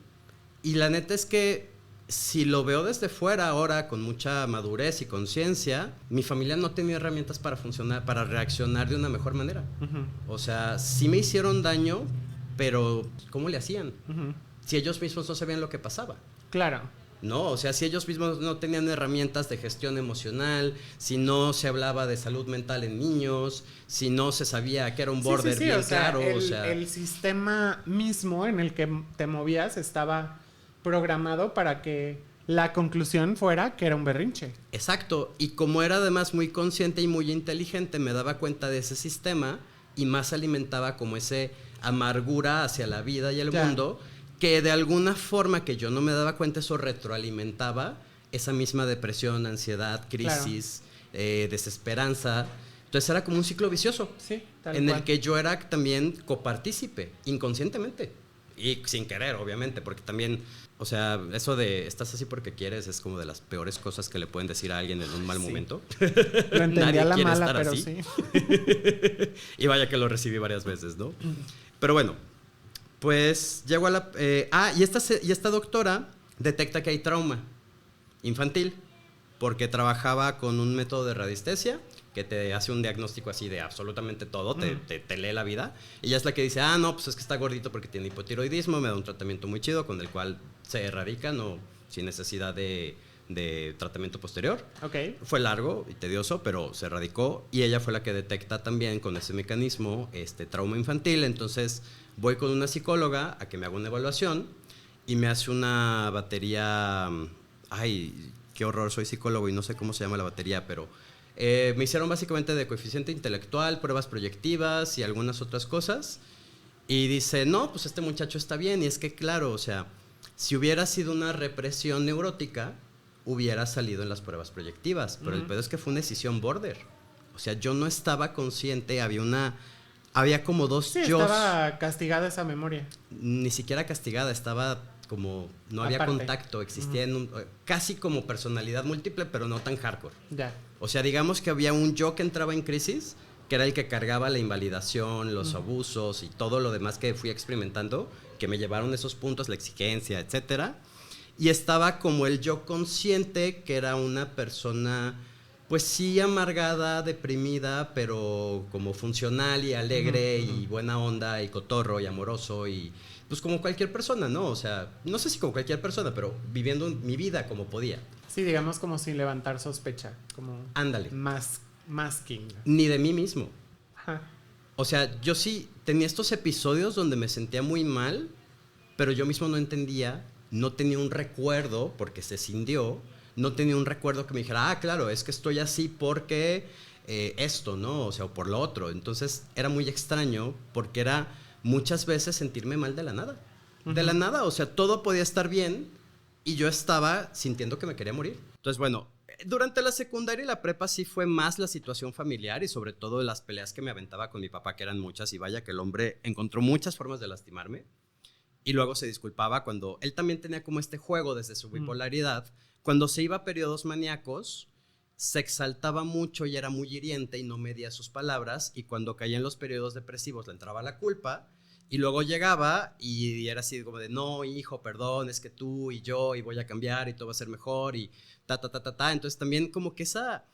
Y la neta es que si lo veo desde fuera ahora con mucha madurez y conciencia, mi familia no tenía herramientas para funcionar, para reaccionar de una mejor manera. O sea, sí me hicieron daño, pero ¿cómo le hacían? Si ellos mismos no sabían lo que pasaba. Claro. No, o sea, si ellos mismos no tenían herramientas de gestión emocional, si no se hablaba de salud mental en niños, si no se sabía que era un border bien o sea, claro, el sistema mismo en el que te movías estaba programado para que la conclusión fuera que era un berrinche. Exacto, y como era además muy consciente y muy inteligente, me daba cuenta de ese sistema y más alimentaba como ese amargura hacia la vida y el mundo, que de alguna forma que yo no me daba cuenta, eso retroalimentaba esa misma depresión, ansiedad, crisis, desesperanza. Entonces era como un ciclo vicioso, sí, en el que yo era también copartícipe, inconscientemente. Y sin querer, obviamente, porque también, o sea, eso de estás así porque quieres es como de las peores cosas que le pueden decir a alguien en un mal momento. Lo entendía a la mala, pero así. sí. Y vaya que lo recibí varias veces, ¿no? Pero bueno, pues llego a la... y esta doctora detecta que hay trauma infantil porque trabajaba con un método de radiestesia que te hace un diagnóstico así de absolutamente todo, te lee la vida. Y ella es la que dice, no, pues es que está gordito porque tiene hipotiroidismo, me da un tratamiento muy chido con el cual se erradica, no, sin necesidad de tratamiento posterior. Okay. Fue largo y tedioso, pero se erradicó, y ella fue la que detecta también con ese mecanismo trauma infantil. Entonces voy con una psicóloga a que me haga una evaluación y me hace una batería, ay, qué horror, soy psicólogo y no sé cómo se llama la batería, pero me hicieron básicamente de coeficiente intelectual, pruebas proyectivas y algunas otras cosas. Y dice, no, pues este muchacho está bien. Y es que claro, o sea, si hubiera sido una represión neurótica, hubiera salido en las pruebas proyectivas. Pero el pedo es que fue una decisión border. O sea, yo no estaba consciente, había como dos yo. Estaba castigada esa memoria. Ni siquiera castigada, estaba como, no había contacto, existía casi como personalidad múltiple, pero no tan hardcore. Ya. O sea, digamos que había un yo que entraba en crisis, que era el que cargaba la invalidación, los abusos y todo lo demás que fui experimentando, que me llevaron a esos puntos, la exigencia, etcétera. Y estaba como el yo consciente, que era una persona, pues sí, amargada, deprimida, pero como funcional y alegre y buena onda y cotorro y amoroso y pues como cualquier persona, ¿no? O sea, no sé si como cualquier persona, pero viviendo mi vida como podía. Sí, digamos como sin levantar sospecha, como... Ándale. Masking. Ni de mí mismo. Ajá. O sea, yo sí tenía estos episodios donde me sentía muy mal, pero yo mismo no entendía, no tenía un recuerdo, porque se cindió, no tenía un recuerdo que me dijera, claro, es que estoy así porque esto, ¿no? O sea, o por lo otro. Entonces era muy extraño porque era muchas veces sentirme mal de la nada. De la nada, o sea, todo podía estar bien y yo estaba sintiendo que me quería morir. Entonces, bueno, durante la secundaria y la prepa sí fue más la situación familiar y sobre todo las peleas que me aventaba con mi papá, que eran muchas, y vaya que el hombre encontró muchas formas de lastimarme. Y luego se disculpaba cuando él también tenía como este juego desde su bipolaridad. Cuando se iba a periodos maníacos, se exaltaba mucho y era muy hiriente y no medía sus palabras. Y cuando caía en los periodos depresivos le entraba la culpa. Y luego llegaba y era así como de, no, hijo, perdón, es que tú y yo, y voy a cambiar y todo va a ser mejor y ta. Entonces también como que esa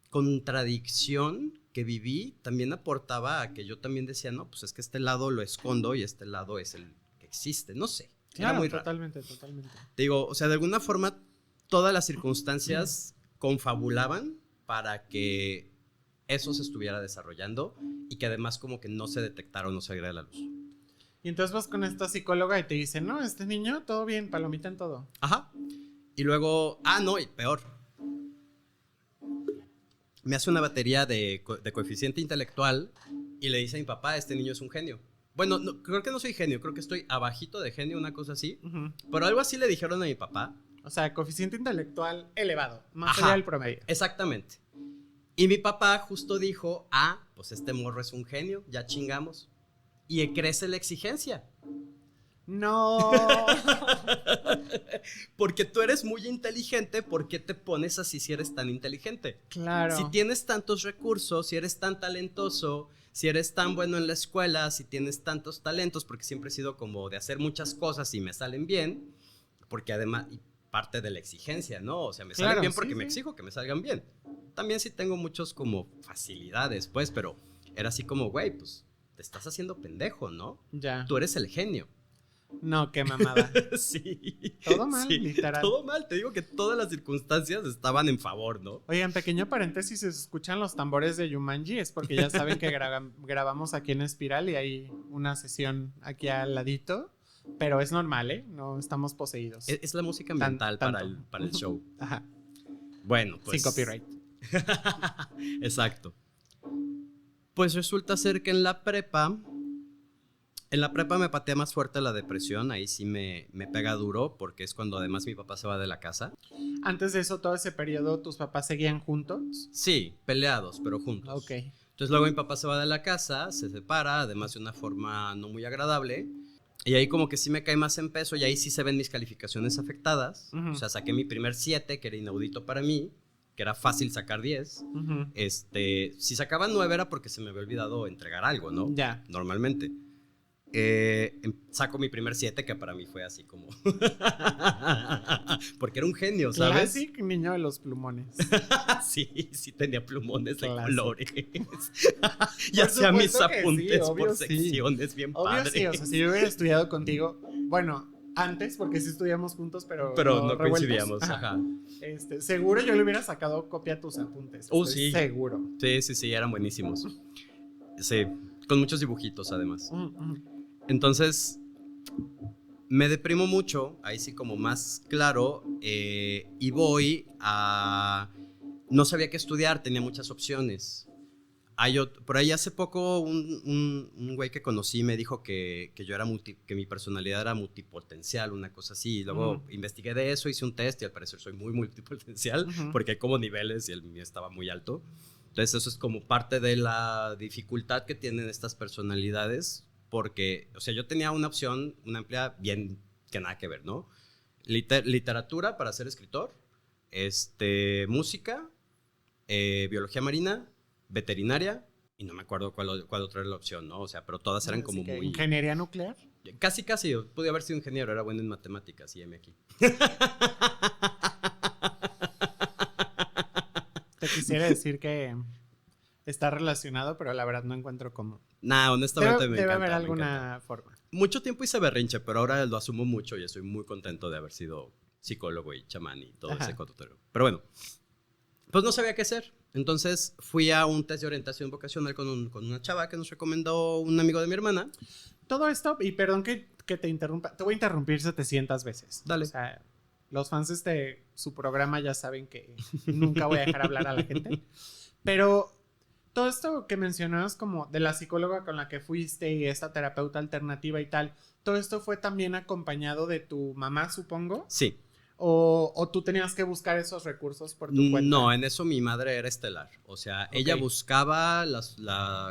contradicción que viví también aportaba a que yo también decía, no, pues es que este lado lo escondo y este lado es el que existe, no sé. Claro, era muy totalmente. Te digo, o sea, de alguna forma todas las circunstancias confabulaban para que eso se estuviera desarrollando y que además como que no se detectara o no se saliera a la luz. Y entonces vas con esta psicóloga y te dice, no, este niño, todo bien, palomita en todo. Ajá. Y luego, no, y peor. Me hace una batería de coeficiente intelectual y le dice a mi papá, este niño es un genio. Bueno, no, creo que no soy genio, creo que estoy abajito de genio, una cosa así. Pero algo así le dijeron a mi papá. O sea, coeficiente intelectual elevado, más Ajá, allá del promedio. exactamente. Y mi papá justo dijo, pues este morro es un genio, ya chingamos. Y crece la exigencia. No. Porque tú eres muy inteligente, ¿por qué te pones así si eres tan inteligente? Claro. Si tienes tantos recursos, si eres tan talentoso, si eres tan bueno en la escuela, si tienes tantos talentos, porque siempre he sido como de hacer muchas cosas y me salen bien, porque además, y parte de la exigencia, ¿no? O sea, me salen bien porque me exijo que me salgan bien. También sí tengo muchos como facilidades, pues, pero era así como, güey, pues te estás haciendo pendejo, ¿no? Ya. Tú eres el genio. No, qué mamada. Sí. Todo mal, sí, literal. Todo mal, te digo que todas las circunstancias estaban en favor, ¿no? Oigan, pequeño paréntesis, si se escuchan los tambores de Jumanji es porque ya saben que grabamos aquí en Espiral y hay una sesión aquí al ladito, pero es normal, ¿eh? No estamos poseídos. Es la música ambiental para el show. Ajá. Bueno, pues... Sin copyright. Exacto. Pues resulta ser que en la prepa me patea más fuerte la depresión, ahí sí me pega duro, porque es cuando además mi papá se va de la casa. Antes de eso, todo ese periodo, ¿tus papás seguían juntos? Sí, peleados, pero juntos. Ok. Entonces luego mi papá se va de la casa, se separa, además de una forma no muy agradable, y ahí como que sí me cae más en peso, y ahí sí se ven mis calificaciones afectadas. O sea, saqué mi primer 7, que era inaudito para mí, que era fácil sacar 10. Si sacaba 9 era porque se me había olvidado entregar algo, ¿no? Ya. Normalmente. Saco mi primer 7, que para mí fue así como... porque era un genio, ¿sabes? Clásico niño de los plumones. sí tenía plumones de Clásico. colores. Y hacía mis apuntes sí, por secciones, bien obvio padre. sí, o sea, si yo hubiera estudiado contigo, bueno, antes, porque sí estudiamos juntos, pero no revueltos. coincidíamos, ajá. Seguro yo le hubiera sacado copia a tus apuntes. Sí. Seguro. Sí, eran buenísimos. Sí, con muchos dibujitos además. Entonces, me deprimo mucho, ahí sí como más claro, y voy a... No sabía qué estudiar, tenía muchas opciones. Por ahí hace poco un güey que conocí me dijo que yo era que mi personalidad era multipotencial, una cosa así. Y luego investigué de eso, hice un test y al parecer soy muy multipotencial, porque hay como niveles y el mío estaba muy alto. Entonces eso es como parte de la dificultad que tienen estas personalidades, porque, o sea, yo tenía una opción, una amplia, bien que nada que ver, ¿no? Literatura para ser escritor, música, biología marina, veterinaria, y no me acuerdo cuál otra era la opción, ¿no? O sea, pero todas eran como muy... ¿Ingeniería nuclear? Casi, pude haber sido ingeniero, era bueno en matemáticas, y aquí. Te quisiera decir que está relacionado, pero la verdad no encuentro cómo. Nah, honestamente me encanta. Debe haber alguna forma. Mucho tiempo hice berrinche, pero ahora lo asumo mucho y estoy muy contento de haber sido psicólogo y chamán y todo ese cotorreo. Pero bueno, pues no sabía qué hacer. Entonces fui a un test de orientación vocacional con una chava que nos recomendó un amigo de mi hermana. Todo esto, y perdón que te interrumpa, te voy a interrumpir 700 veces. Dale. O sea, los fans de su programa ya saben que nunca voy a dejar hablar a la gente. Pero todo esto que mencionabas como de la psicóloga con la que fuiste y esta terapeuta alternativa y tal, ¿todo esto fue también acompañado de tu mamá, supongo? Sí. ¿O tú tenías que buscar esos recursos por tu cuenta? No, en eso mi madre era estelar. O sea, ella buscaba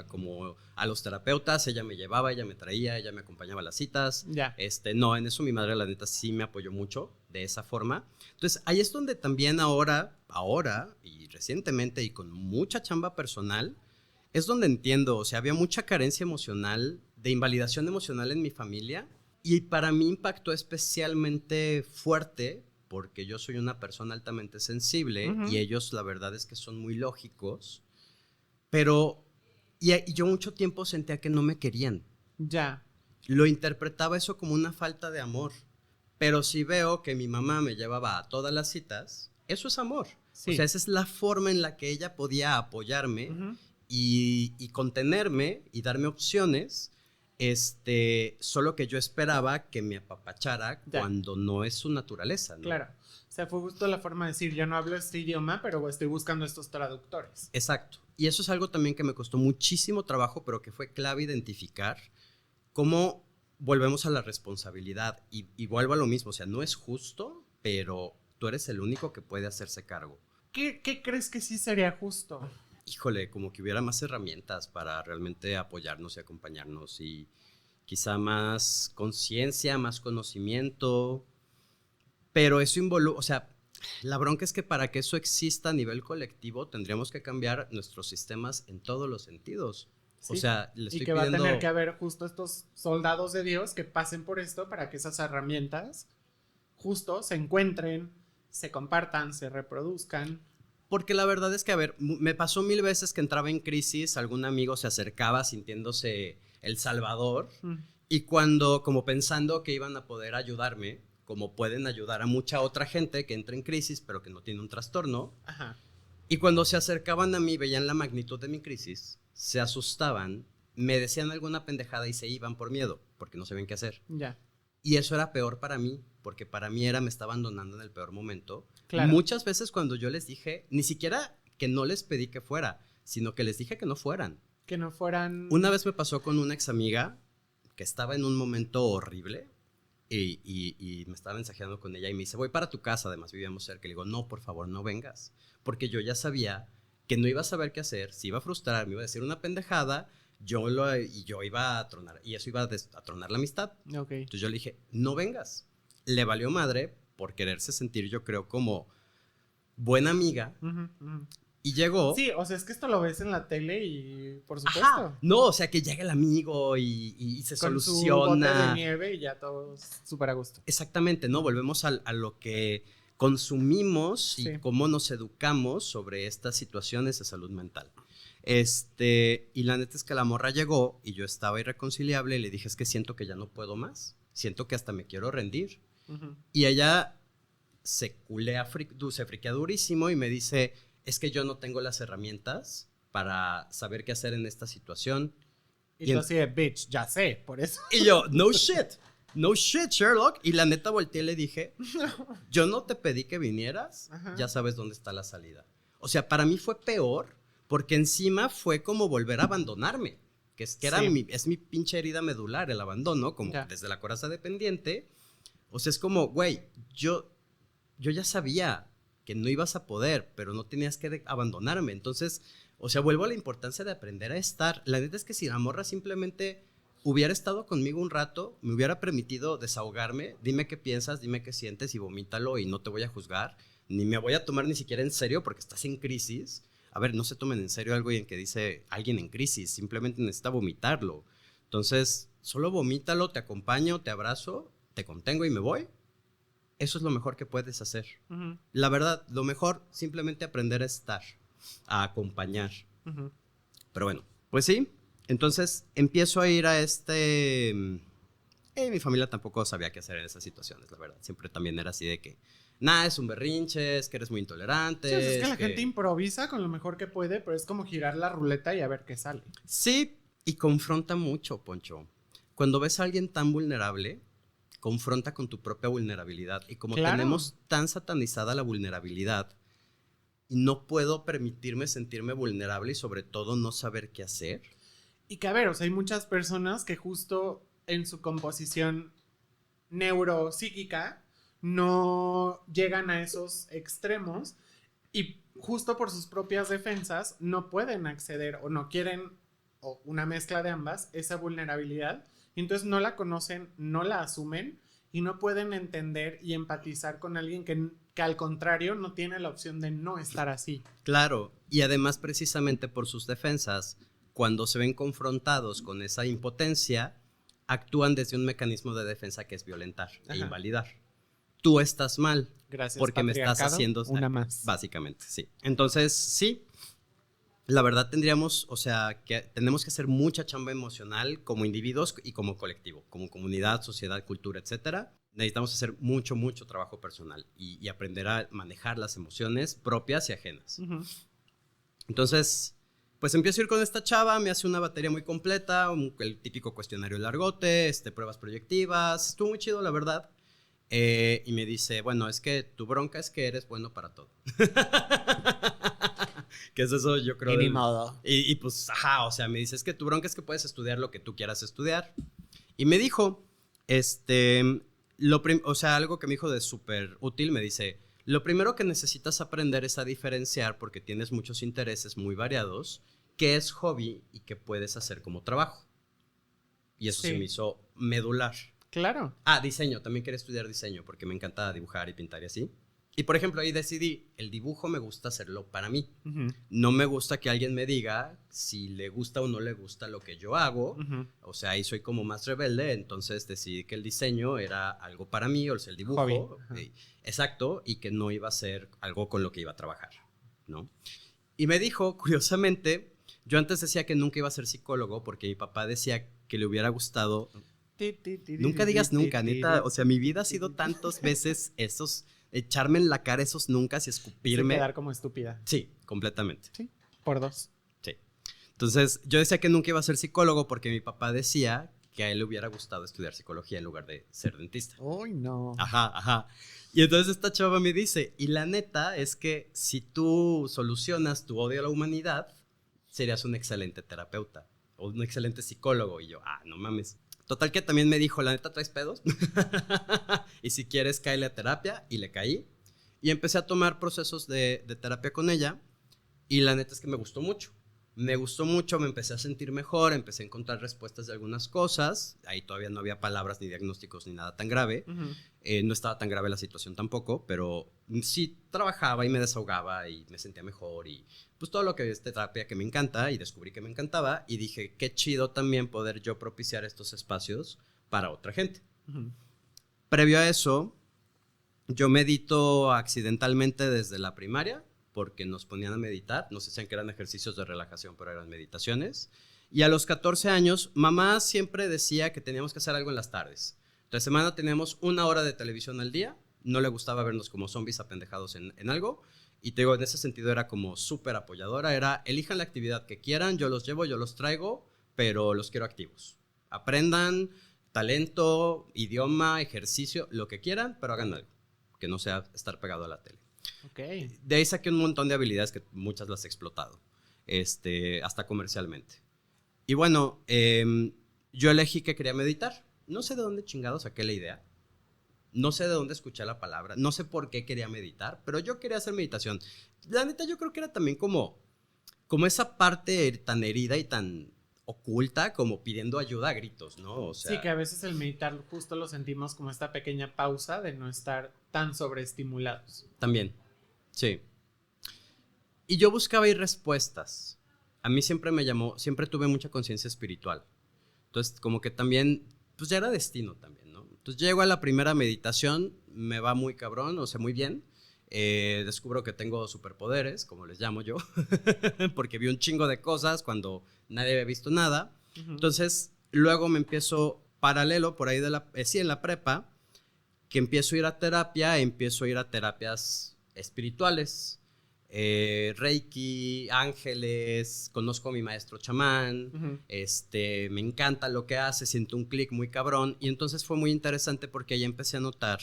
como a los terapeutas, ella me llevaba, ella me traía, ella me acompañaba a las citas. Ya. No, en eso mi madre, la neta, sí me apoyó mucho de esa forma. Entonces, ahí es donde también ahora y recientemente y con mucha chamba personal, es donde entiendo, o sea, había mucha carencia emocional, de invalidación emocional en mi familia, y para mí impactó especialmente fuerte porque yo soy una persona altamente sensible y ellos la verdad es que son muy lógicos, pero y yo mucho tiempo sentía que no me querían. Ya. Lo interpretaba eso como una falta de amor, pero si veo que mi mamá me llevaba a todas las citas, eso es amor. Sí. O sea, esa es la forma en la que ella podía apoyarme y contenerme y darme opciones. Solo que yo esperaba que me apapachara cuando no es su naturaleza, ¿no? Claro. O sea, fue justo la forma de decir, yo no hablo este idioma, pero estoy buscando estos traductores. Exacto. Y eso es algo también que me costó muchísimo trabajo, pero que fue clave identificar cómo volvemos a la responsabilidad. Y vuelvo a lo mismo, o sea, no es justo pero tú eres el único que puede hacerse cargo. ¿Qué crees que sí sería justo? Híjole, como que hubiera más herramientas para realmente apoyarnos y acompañarnos y quizá más conciencia, más conocimiento, pero eso involucra, o sea, la bronca es que para que eso exista a nivel colectivo tendríamos que cambiar nuestros sistemas en todos los sentidos. Sí. O sea, le estoy y que pidiendo... va a tener que haber justo estos soldados de Dios que pasen por esto para que esas herramientas justo se encuentren, se compartan, se reproduzcan. Porque la verdad es que, a ver, me pasó 1000 veces que entraba en crisis, algún amigo se acercaba sintiéndose el salvador, y cuando, como pensando que iban a poder ayudarme, como pueden ayudar a mucha otra gente que entra en crisis, pero que no tiene un trastorno, Ajá. y cuando se acercaban a mí, veían la magnitud de mi crisis, se asustaban, me decían alguna pendejada y se iban por miedo, porque no sabían qué hacer. Ya. Y eso era peor para mí, porque para mí me estaba abandonando en el peor momento. Claro. Muchas veces cuando yo les dije, ni siquiera que no les pedí que fuera, sino que les dije que no fueran. Que no fueran... Una vez me pasó con una ex amiga que estaba en un momento horrible y me estaba mensajeando con ella y me dice, voy para tu casa, además vivíamos cerca. Y le digo, no, por favor, no vengas, porque yo ya sabía que no iba a saber qué hacer, se iba a frustrar, me iba a decir una pendejada, yo iba a tronar, y eso iba a tronar la amistad. Okay. Entonces yo le dije, no vengas. Le valió madre por quererse sentir, yo creo, como buena amiga. Y llegó... Sí, o sea, es que esto lo ves en la tele y por supuesto. Ajá. No, o sea, que llega el amigo y se con soluciona. Su bote de nieve y ya todo súper a gusto. Exactamente, ¿no? Volvemos a lo que consumimos y Sí. cómo nos educamos sobre estas situaciones de salud mental. Y la neta es que la morra llegó y yo estaba irreconciliable y le dije, es que siento que ya no puedo más. Siento que hasta me quiero rendir. Y ella se friquea durísimo y me dice, es que yo no tengo las herramientas para saber qué hacer en esta situación. Y tú así de, bitch, ya sé, por eso. Y yo, no shit, Sherlock. Y la neta volteé y le dije, yo no te pedí que vinieras, Ajá. ya sabes dónde está la salida. O sea, para mí fue peor, porque encima fue como volver a abandonarme, que era Sí. es mi pinche herida medular, el abandono, como Ya. desde la coraza dependiente. O sea, es como, güey, yo ya sabía que no ibas a poder, pero no tenías que abandonarme. Entonces, o sea, vuelvo a la importancia de aprender a estar. La neta es que si la morra simplemente hubiera estado conmigo un rato, me hubiera permitido desahogarme, dime qué piensas, dime qué sientes y vomítalo y no te voy a juzgar, ni me voy a tomar ni siquiera en serio porque estás en crisis. A ver, no se tomen en serio algo en que dice alguien en crisis, simplemente necesita vomitarlo. Entonces, solo vomítalo, te acompaño, te abrazo, te contengo y me voy. Eso es lo mejor que puedes hacer. La verdad, lo mejor, simplemente aprender a estar, a acompañar. Pero bueno, pues sí. Entonces empiezo a ir a mi familia tampoco sabía qué hacer en esas situaciones, la verdad. Siempre también era así de que, nah, es un berrinche, es que eres muy intolerante. Sí, o sea, es que la gente improvisa con lo mejor que puede, pero es como girar la ruleta y a ver qué sale. Sí, y confronta mucho, Poncho. Cuando ves a alguien tan vulnerable, confronta con tu propia vulnerabilidad. Y como Claro. tenemos tan satanizada la vulnerabilidad, no puedo permitirme sentirme vulnerable y sobre todo no saber qué hacer. Y que a ver, o sea, hay muchas personas que justo en su composición neuropsíquica no llegan a esos extremos y justo por sus propias defensas no pueden acceder o no quieren, o una mezcla de ambas, esa vulnerabilidad. Y entonces no la conocen, no la asumen y no pueden entender y empatizar con alguien que al contrario no tiene la opción de no estar así. Claro, y además precisamente por sus defensas, cuando se ven confrontados con esa impotencia, actúan desde un mecanismo de defensa que es violentar e Ajá. invalidar. Tú estás mal Gracias, porque me estás patriarcado, haciendo... una más. Básicamente, sí. Entonces, sí, la verdad tenemos que hacer mucha chamba emocional como individuos y como colectivo, como comunidad, sociedad, cultura, etcétera. Necesitamos hacer mucho trabajo personal y aprender a manejar las emociones propias y ajenas. Entonces, pues empiezo a ir con esta chava, me hace una batería muy completa, el típico cuestionario largote, pruebas proyectivas, estuvo muy chido, la verdad. Y me dice, bueno, es que tu bronca es que eres bueno para todo. ¿Qué es eso? Yo creo. Y ni modo. Y pues, ajá, o sea, me dice, es que tu bronca es que puedes estudiar lo que tú quieras estudiar. Y me dijo, o sea, algo que me dijo de súper útil, me dice, lo primero que necesitas aprender es a diferenciar, porque tienes muchos intereses muy variados, qué es hobby y qué puedes hacer como trabajo. Y eso Sí. se me hizo medular. Claro. Ah, diseño, también quería estudiar diseño, porque me encanta dibujar y pintar y así. Y por ejemplo, ahí decidí, el dibujo me gusta hacerlo para mí. Ujú, No me gusta que alguien me diga si le gusta o no le gusta lo que yo hago. ujú. O sea, ahí soy como más rebelde, entonces decidí que el diseño era algo para mí, o sea, el dibujo. Hobby, ajá. Exacto, y que no iba a ser algo con lo que iba a trabajar, ¿no? Y me dijo, curiosamente, yo antes decía que nunca iba a ser psicólogo porque mi papá decía que le hubiera gustado. Nunca digas nunca, neta, o sea, mi vida ha sido tantas veces esos, echarme en la cara esos nunca y Se escupirme. quedar como estúpida. Sí, completamente. Sí, por 2. Sí. Entonces, yo decía que nunca iba a ser psicólogo porque mi papá decía que a él le hubiera gustado estudiar psicología en lugar de ser dentista. Uy, no. Ajá, ajá. Y entonces esta chava me dice, y la neta es que si tú solucionas tu odio a la humanidad, serías un excelente terapeuta o un excelente psicólogo. Y yo, no mames. Total que también me dijo, la neta, ¿traes pedos? Y si quieres, cáele a terapia. Y le caí. Y empecé a tomar procesos de terapia con ella. Y la neta es que me gustó mucho. Me gustó mucho, me empecé a sentir mejor, empecé a encontrar respuestas de algunas cosas. Ahí todavía no había palabras ni diagnósticos ni nada tan grave. Ujú. No estaba tan grave la situación tampoco, pero sí trabajaba y me desahogaba y me sentía mejor y pues todo lo que es terapia que me encanta, y descubrí que me encantaba y dije, qué chido también poder yo propiciar estos espacios para otra gente. Ujú. Previo a eso, yo medito accidentalmente desde la primaria, porque nos ponían a meditar, nos decían que eran ejercicios de relajación, pero eran meditaciones. Y a los 14 años, mamá siempre decía que teníamos que hacer algo en las tardes. Entre semana teníamos 1 hora de televisión al día, no le gustaba vernos como zombies apendejados en algo, y te digo, en ese sentido era como súper apoyadora, era elijan la actividad que quieran, yo los llevo, yo los traigo, pero los quiero activos. Aprendan talento, idioma, ejercicio, lo que quieran, pero hagan algo, que no sea estar pegado a la tele. Ok. De ahí saqué un montón de habilidades que muchas las he explotado, hasta comercialmente. Y bueno, yo elegí que quería meditar. No sé de dónde chingado saqué la idea. No sé de dónde escuché la palabra. No sé por qué quería meditar, pero yo quería hacer meditación. La neta, yo creo que era también como esa parte tan herida y tan oculta, como pidiendo ayuda a gritos, ¿no? O sea, Sí, que a veces el meditar justo lo sentimos como esta pequeña pausa de no estar tan sobreestimulados. también, sí. Y yo buscaba ir respuestas. A mí siempre me llamó, siempre tuve mucha conciencia espiritual. Entonces, como que también, pues ya era destino también, ¿no? Entonces llego a la primera meditación, me va muy cabrón, o sea, muy bien. Descubro que tengo superpoderes, como les llamo yo, porque vi un chingo de cosas cuando nadie había visto nada. Ujú. Entonces, luego me empiezo paralelo por ahí sí, en la prepa, que empiezo a ir a terapias espirituales, Reiki, ángeles, conozco a mi maestro chamán, Ujú. me encanta lo que hace, siento un clic muy cabrón, y entonces fue muy interesante porque ahí empecé a notar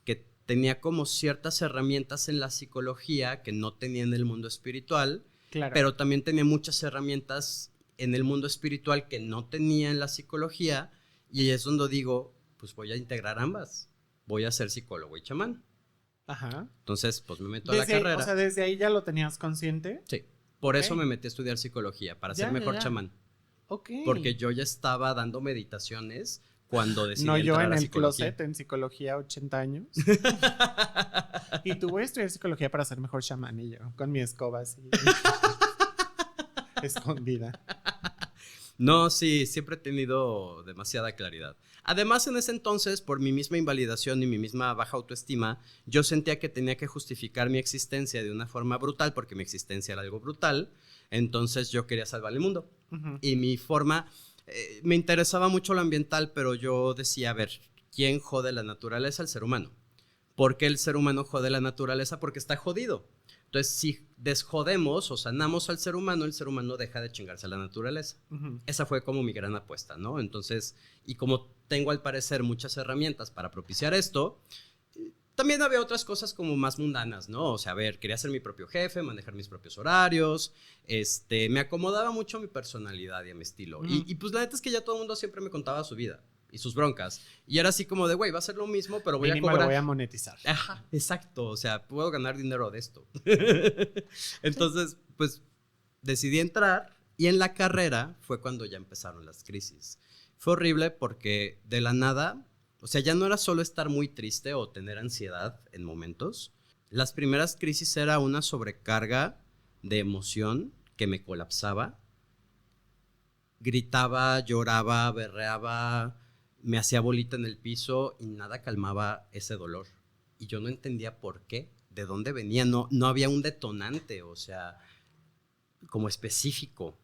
que tenía como ciertas herramientas en la psicología que no tenía en el mundo espiritual, Claro. pero también tenía muchas herramientas en el mundo espiritual que no tenía en la psicología, y ahí es donde digo, pues voy a integrar ambas, voy a ser psicólogo y chamán. Ajá. Entonces, pues me meto a la Desde ahí, carrera. o sea, desde ahí ya lo tenías consciente. Sí, por Ok. eso me metí a estudiar psicología, para Ya, ser mejor ya. chamán. Ok. Porque yo ya estaba dando meditaciones cuando decidí No yo entrar en a el psicología. closet en psicología 80 años. Y tú voy a estudiar psicología para ser mejor chamán y yo, con mi escoba así. Escondida. No, sí, siempre he tenido demasiada claridad. Además, en ese entonces, por mi misma invalidación y mi misma baja autoestima, yo sentía que tenía que justificar mi existencia de una forma brutal, porque mi existencia era algo brutal. Entonces yo quería salvar el mundo. Ujú. Y mi forma, me interesaba mucho lo ambiental, pero yo decía, a ver, ¿quién jode la naturaleza? El ser humano. ¿Por qué el ser humano jode la naturaleza? Porque está jodido. Entonces, si desjodemos o sanamos al ser humano, el ser humano deja de chingarse a la naturaleza. Ujú. Esa fue como mi gran apuesta, ¿no? Entonces, y como tengo al parecer muchas herramientas para propiciar esto, también había otras cosas como más mundanas, ¿no? O sea, a ver, quería ser mi propio jefe, manejar mis propios horarios, me acomodaba mucho a mi personalidad y a mi estilo. Ujú. Y pues la neta es que ya todo el mundo siempre me contaba su vida. y sus broncas. Y era así como de, güey, va a ser lo mismo, pero voy Mínimo a cobrar. Lo voy a monetizar. Ajá, exacto. O sea, puedo ganar dinero de esto. Entonces, pues, decidí entrar y en la carrera fue cuando ya empezaron las crisis. Fue horrible porque de la nada, o sea, ya no era solo estar muy triste o tener ansiedad en momentos. Las primeras crisis era una sobrecarga de emoción que me colapsaba. Gritaba, lloraba, berreaba, me hacía bolita en el piso y nada calmaba ese dolor. Y yo no entendía por qué, de dónde venía, no había un detonante, o sea, como específico.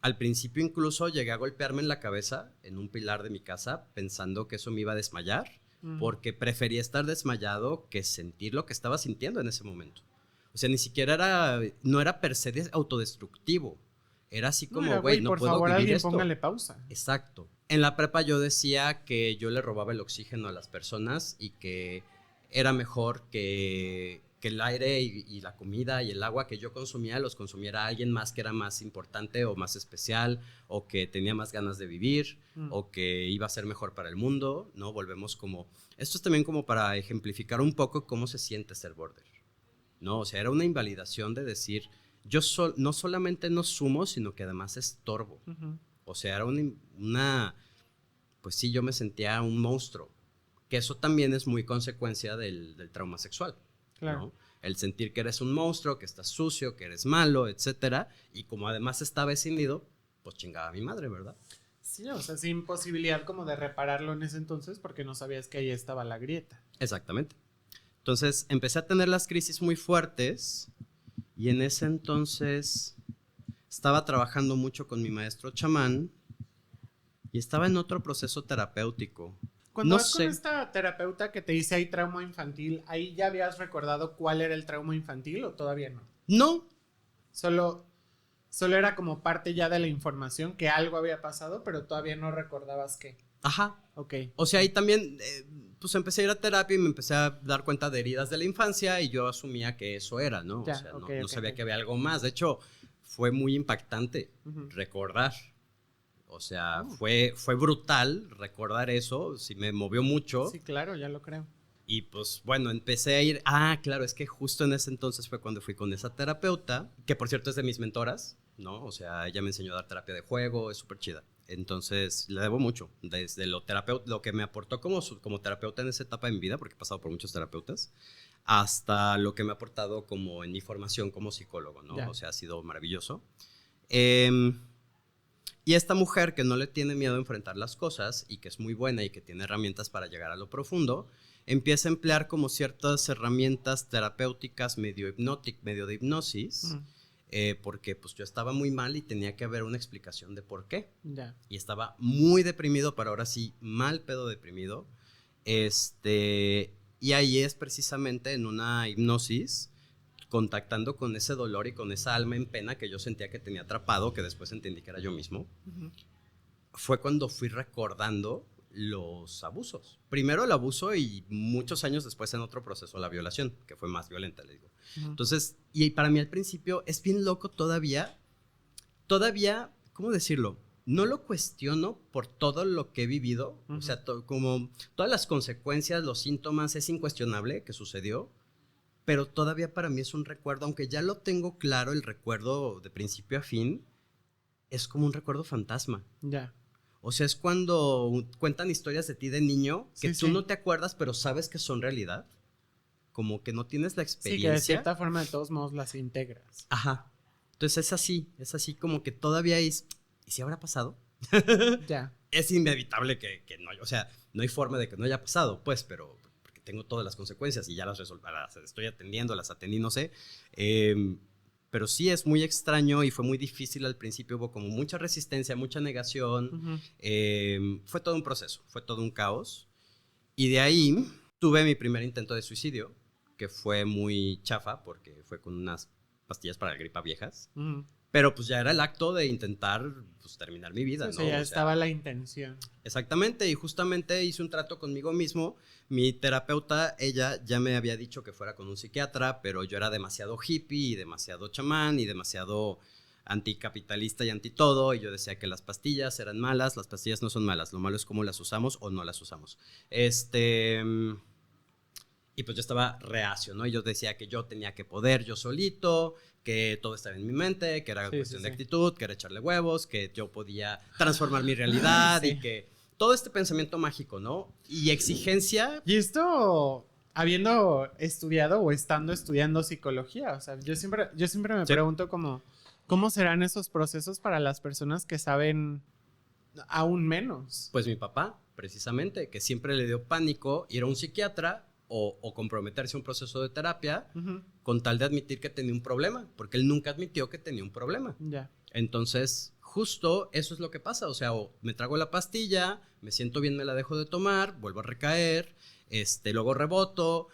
Al principio incluso llegué a golpearme en la cabeza en un pilar de mi casa pensando que eso me iba a desmayar, porque prefería estar desmayado que sentir lo que estaba sintiendo en ese momento. O sea, ni siquiera no era per se autodestructivo. Era así como, güey, no puedo vivir esto. Póngale pausa. Exacto. En la prepa yo decía que yo le robaba el oxígeno a las personas y que era mejor que el aire y la comida y el agua que yo consumía los consumiera alguien más que era más importante o más especial o que tenía más ganas de vivir o que iba a ser mejor para el mundo, ¿no? Volvemos como... Esto es también como para ejemplificar un poco cómo se siente ser border, ¿no? O sea, era una invalidación de decir... no solamente no sumo, sino que además estorbo. O sea, era pues sí, yo me sentía un monstruo. Que eso también es muy consecuencia del trauma sexual. Claro. ¿No? El sentir que eres un monstruo, que estás sucio, que eres malo, etcétera. Y como además estaba escindido, pues chingaba a mi madre, ¿verdad? Sí, o sea, sin posibilidad como de repararlo en ese entonces porque no sabías que ahí estaba la grieta. Exactamente. Entonces empecé a tener las crisis muy fuertes. Y en ese entonces estaba trabajando mucho con mi maestro chamán y estaba en otro proceso terapéutico. Cuando vas con esta terapeuta que te dice hay trauma infantil, ¿ahí ya habías recordado cuál era el trauma infantil o todavía no? No. Solo era como parte ya de la información que algo había pasado, pero todavía no recordabas qué. Ajá. Ok. O sea, ahí también, pues empecé a ir a terapia y me empecé a dar cuenta de heridas de la infancia y yo asumía que eso era, ¿no? Ya, o sea, no sabía que había algo más. De hecho, fue muy impactante recordar. O sea, fue brutal recordar eso. Sí, me movió mucho. Sí, claro, ya lo creo. Y pues bueno, empecé a ir... claro, es que justo en ese entonces fue cuando fui con esa terapeuta, que por cierto es de mis mentoras, ¿no? O sea, ella me enseñó a dar terapia de juego, es súper chida. Entonces, le debo mucho, desde lo que me aportó como terapeuta en esa etapa de mi vida, porque he pasado por muchos terapeutas, hasta lo que me ha aportado como en mi formación como psicólogo, ¿no? Ya. O sea, ha sido maravilloso. Y esta mujer que no le tiene miedo a enfrentar las cosas y que es muy buena y que tiene herramientas para llegar a lo profundo, empieza a emplear como ciertas herramientas terapéuticas medio de hipnosis, porque pues yo estaba muy mal y tenía que haber una explicación de por qué. Ya. Y estaba muy deprimido, pero ahora sí, mal pedo deprimido. Y ahí es precisamente en una hipnosis, contactando con ese dolor y con esa alma en pena que yo sentía que tenía atrapado, que después entendí que era yo mismo, fue cuando fui recordando los abusos. Primero el abuso y muchos años después en otro proceso la violación, que fue más violenta, le digo. Entonces, y para mí al principio es bien loco todavía, ¿cómo decirlo? No lo cuestiono por todo lo que he vivido, o sea, como todas las consecuencias, los síntomas, es incuestionable que sucedió, pero todavía para mí es un recuerdo, aunque ya lo tengo claro, el recuerdo de principio a fin, es como un recuerdo fantasma. Ya. O sea, es cuando cuentan historias de ti de niño que tú no te acuerdas, pero sabes que son realidad. Como que no tienes la experiencia. Sí, que de cierta forma de todos modos las integras. Ajá. Entonces es así como que todavía es... ¿Y si habrá pasado? Ya. Es inevitable que no, o sea, no hay forma de que no haya pasado, pues, pero porque tengo todas las consecuencias y ya las estoy atendiendo, las atendí, no sé. Pero sí es muy extraño y fue muy difícil al principio, hubo como mucha resistencia, mucha negación, fue todo un proceso, fue todo un caos. Y de ahí tuve mi primer intento de suicidio, que fue muy chafa porque fue con unas pastillas para la gripa viejas, pero pues ya era el acto de intentar pues, terminar mi vida, sí, ¿no? O sea, ya estaba la intención. Exactamente, y justamente hice un trato conmigo mismo. Mi terapeuta, ella ya me había dicho que fuera con un psiquiatra, pero yo era demasiado hippie y demasiado chamán y demasiado anticapitalista y anti todo, y yo decía que las pastillas eran malas. Las pastillas no son malas, lo malo es cómo las usamos o no las usamos. Y pues yo estaba reacio, ¿no? Y yo decía que yo tenía que poder yo solito, que todo estaba en mi mente, que era cuestión de actitud, que era echarle huevos, que yo podía transformar mi realidad y que todo este pensamiento mágico, ¿no? Y exigencia. Y esto habiendo estudiado o estando estudiando psicología, o sea, yo siempre me pregunto cómo serán esos procesos para las personas que saben aún menos. Pues mi papá, precisamente, que siempre le dio pánico ir a un psiquiatra o comprometerse a un proceso de terapia con tal de admitir que tenía un problema, porque él nunca admitió que tenía un problema. Entonces, justo eso es lo que pasa, o sea, o me trago la pastilla, me siento bien, me la dejo de tomar, vuelvo a recaer, luego reboto,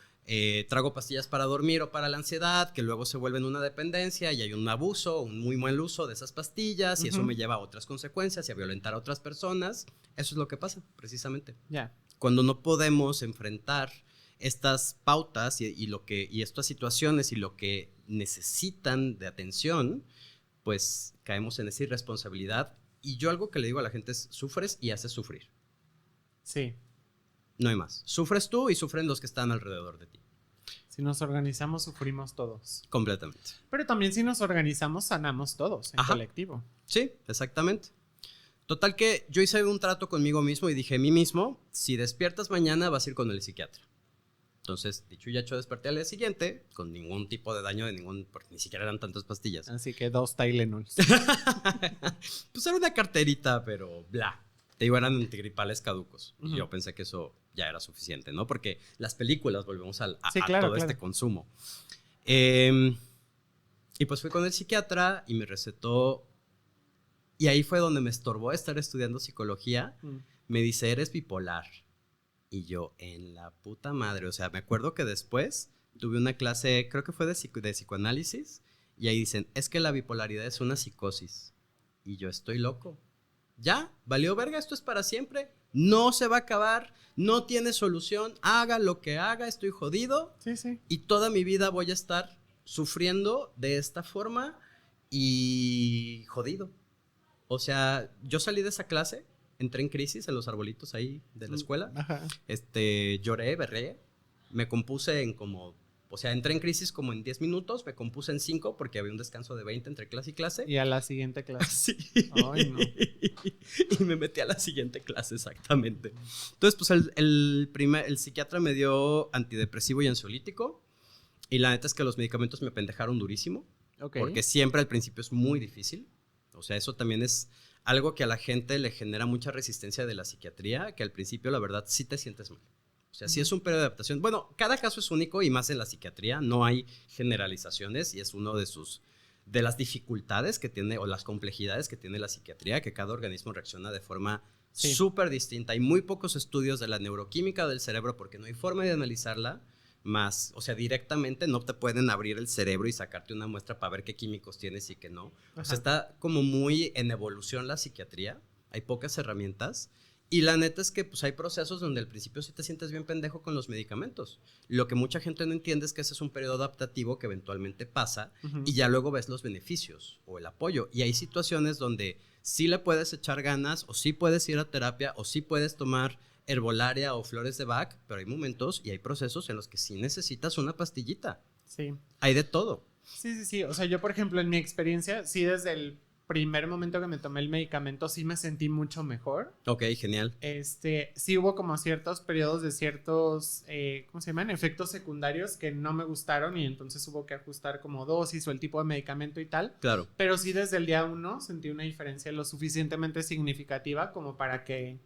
trago pastillas para dormir o para la ansiedad, que luego se vuelven una dependencia y hay un abuso, un muy mal uso de esas pastillas y eso me lleva a otras consecuencias y a violentar a otras personas. Eso es lo que pasa, precisamente. Cuando no podemos enfrentar estas pautas y estas situaciones y lo que necesitan de atención, pues caemos en esa irresponsabilidad. Y yo algo que le digo a la gente es, sufres y haces sufrir. Sí. No hay más. Sufres tú y sufren los que están alrededor de ti. Si nos organizamos, sufrimos todos. Completamente. Pero también si nos organizamos, sanamos todos en colectivo. Sí, exactamente. Total que yo hice un trato conmigo mismo y dije a mí mismo, si despiertas mañana vas a ir con el psiquiatra. Entonces, dicho y hecho, desperté al día siguiente con ningún tipo de daño porque ni siquiera eran tantas pastillas. Así que 2 Tylenols. Pues era una carterita, pero bla. Te digo, eran antigripales caducos. Y yo pensé que eso ya era suficiente, ¿no? Porque las películas, volvemos a todo este consumo. Y pues fui con el psiquiatra y me recetó. Y ahí fue donde me estorbó estar estudiando psicología. Me dice, eres bipolar. Y yo, en la puta madre, o sea, me acuerdo que después tuve una clase, creo que fue de psicoanálisis, y ahí dicen, es que la bipolaridad es una psicosis. Y yo, estoy loco. Ya, valió verga, esto es para siempre, no se va a acabar, no tiene solución, haga lo que haga, estoy jodido. Sí. Y toda mi vida voy a estar sufriendo de esta forma y jodido. O sea, yo salí de esa clase, entré en crisis en los arbolitos ahí de la escuela. Lloré, berré. Me compuse en entré en crisis como en 10 minutos, me compuse en 5 porque había un descanso de 20 entre clase y clase. Y a la siguiente clase. Sí. Ay, no. Y me metí a la siguiente clase, exactamente. Entonces, pues el psiquiatra me dio antidepresivo y ansiolítico. Y la neta es que los medicamentos me pendejaron durísimo. Porque siempre al principio es muy difícil. O sea, eso también es algo que a la gente le genera mucha resistencia de la psiquiatría, que al principio, la verdad, sí te sientes mal. O sea, sí es un periodo de adaptación. Bueno, cada caso es único y más en la psiquiatría. No hay generalizaciones y es uno de las dificultades que tiene o las complejidades que tiene la psiquiatría, que cada organismo reacciona de forma súper distinta. Hay muy pocos estudios de la neuroquímica del cerebro porque no hay forma de analizarla. Más, o sea, directamente no te pueden abrir el cerebro y sacarte una muestra para ver qué químicos tienes y qué no. O sea, está como muy en evolución la psiquiatría. Hay pocas herramientas. Y la neta es que pues hay procesos donde al principio sí te sientes bien pendejo con los medicamentos. Lo que mucha gente no entiende es que ese es un periodo adaptativo que eventualmente pasa y ya luego ves los beneficios o el apoyo. Y hay situaciones donde sí le puedes echar ganas o sí puedes ir a terapia o sí puedes tomar herbolaria o flores de Bach, pero hay momentos y hay procesos en los que sí necesitas una pastillita. Sí. Hay de todo. Sí. O sea, yo, por ejemplo, en mi experiencia, sí, desde el primer momento que me tomé el medicamento, sí me sentí mucho mejor. Ok, genial. Sí hubo como ciertos periodos de ciertos, ¿cómo se llaman? Efectos secundarios que no me gustaron y entonces hubo que ajustar como dosis o el tipo de medicamento y tal. Claro. Pero sí desde el día 1 sentí una diferencia lo suficientemente significativa como para que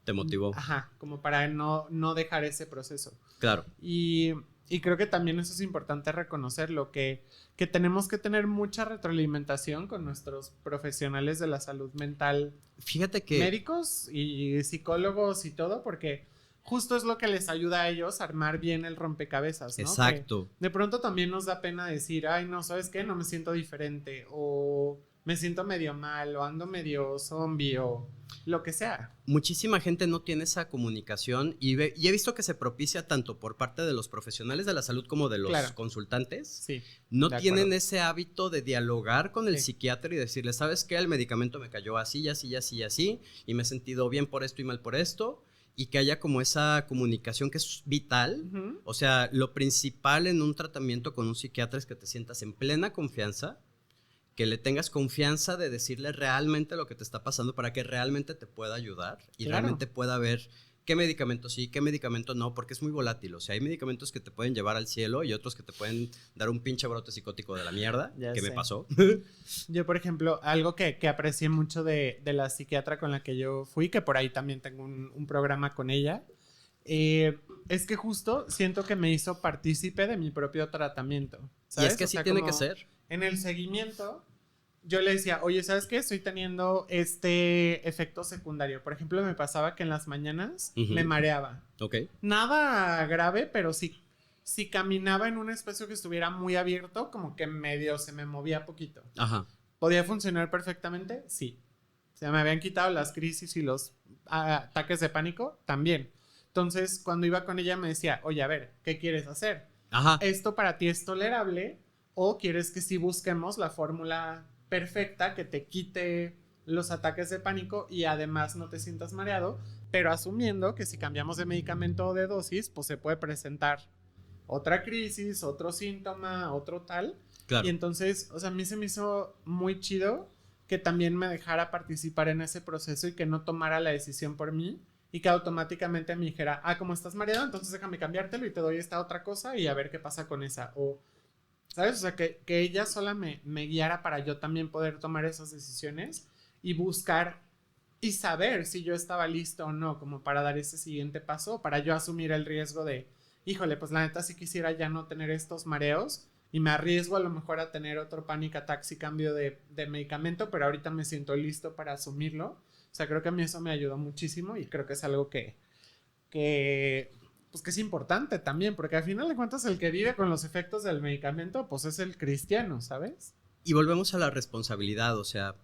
te motivó. Como para no dejar ese proceso. Claro. Y creo que también eso es importante reconocerlo, que tenemos que tener mucha retroalimentación con nuestros profesionales de la salud mental. Fíjate que médicos y psicólogos y todo, porque justo es lo que les ayuda a ellos a armar bien el rompecabezas, ¿no? Exacto. Que de pronto también nos da pena decir, ay, no, ¿sabes qué? No me siento diferente. O me siento medio mal o ando medio zombie o lo que sea. Muchísima gente no tiene esa comunicación y he visto que se propicia tanto por parte de los profesionales de la salud como de los consultantes. Sí, no tienen ese hábito de dialogar con el psiquiatra y decirle, ¿sabes qué? El medicamento me cayó así, así, así, así, y me he sentido bien por esto y mal por esto, y que haya como esa comunicación que es vital. O sea, lo principal en un tratamiento con un psiquiatra es que te sientas en plena confianza, que le tengas confianza de decirle realmente lo que te está pasando para que realmente te pueda ayudar y realmente pueda ver qué medicamento sí, qué medicamento no, porque es muy volátil. O sea, hay medicamentos que te pueden llevar al cielo y otros que te pueden dar un pinche brote psicótico de la mierda, que me pasó. Yo, por ejemplo, algo que aprecié mucho de la psiquiatra con la que yo fui, que por ahí también tengo un programa con ella, es que justo siento que me hizo partícipe de mi propio tratamiento, ¿sabes? Y es que así tiene que ser. En el seguimiento, yo le decía, oye, ¿sabes qué? Estoy teniendo este efecto secundario. Por ejemplo, me pasaba que en las mañanas me mareaba. Nada grave, pero si caminaba en un espacio que estuviera muy abierto, como que medio se me movía poquito. ¿Podía funcionar perfectamente? Sí. O sea, me habían quitado las crisis y los ataques de pánico también. Entonces, cuando iba con ella me decía, oye, a ver, ¿qué quieres hacer? ¿Esto para ti es tolerable o quieres que sí busquemos la fórmula perfecta que te quite los ataques de pánico y además no te sientas mareado, pero asumiendo que si cambiamos de medicamento o de dosis, pues se puede presentar otra crisis, otro síntoma, otro tal? Y entonces, o sea, a mí se me hizo muy chido que también me dejara participar en ese proceso y que no tomara la decisión por mí y que automáticamente me dijera, como estás mareado, entonces déjame cambiártelo y te doy esta otra cosa y a ver qué pasa con esa. O, ¿sabes? O sea, que ella sola me guiara para yo también poder tomar esas decisiones y buscar y saber si yo estaba listo o no, como para dar ese siguiente paso, para yo asumir el riesgo de, híjole, pues la neta sí quisiera ya no tener estos mareos y me arriesgo a lo mejor a tener otro panic attack si cambio de medicamento, pero ahorita me siento listo para asumirlo. O sea, creo que a mí eso me ayudó muchísimo y creo que es algo que pues que es importante también, porque al final de cuentas el que vive con los efectos del medicamento, pues es el cristiano, ¿sabes? Y volvemos a la responsabilidad, o sea,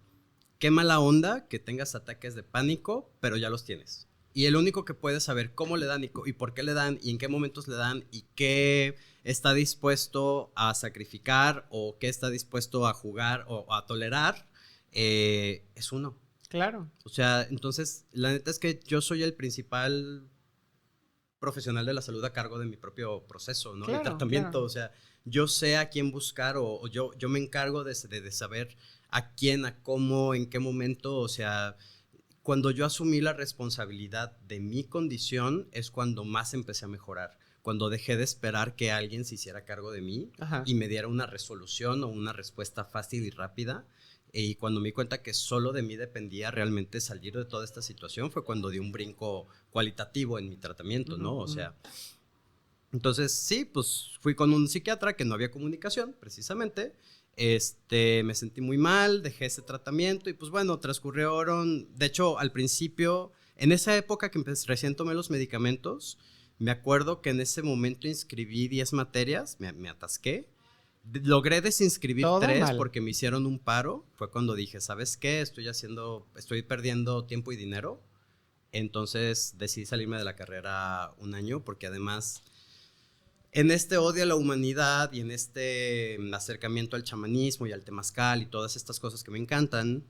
qué mala onda que tengas ataques de pánico, pero ya los tienes. Y el único que puede saber cómo le dan y por qué le dan y en qué momentos le dan y qué está dispuesto a sacrificar o qué está dispuesto a jugar o a tolerar, es uno. Claro. O sea, entonces, la neta es que yo soy el principal profesional de la salud a cargo de mi propio proceso, ¿no? De tratamiento, o sea, yo sé a quién buscar o yo me encargo de saber a quién, a cómo, en qué momento, o sea, cuando yo asumí la responsabilidad de mi condición es cuando más empecé a mejorar, cuando dejé de esperar que alguien se hiciera cargo de mí y me diera una resolución o una respuesta fácil y rápida. Y cuando me di cuenta que solo de mí dependía realmente salir de toda esta situación fue cuando di un brinco cualitativo en mi tratamiento, ¿no? O sea, entonces sí, pues fui con un psiquiatra que no había comunicación, precisamente. Me sentí muy mal, dejé ese tratamiento y pues bueno, transcurrieron, de hecho al principio, en esa época que recién tomé los medicamentos, me acuerdo que en ese momento inscribí 10 materias, me atasqué. Logré desinscribir 3 porque me hicieron un paro. Fue cuando dije, ¿sabes qué? Estoy perdiendo tiempo y dinero. Entonces decidí salirme de la carrera un año porque además en este odio a la humanidad y en este acercamiento al chamanismo y al temazcal y todas estas cosas que me encantan,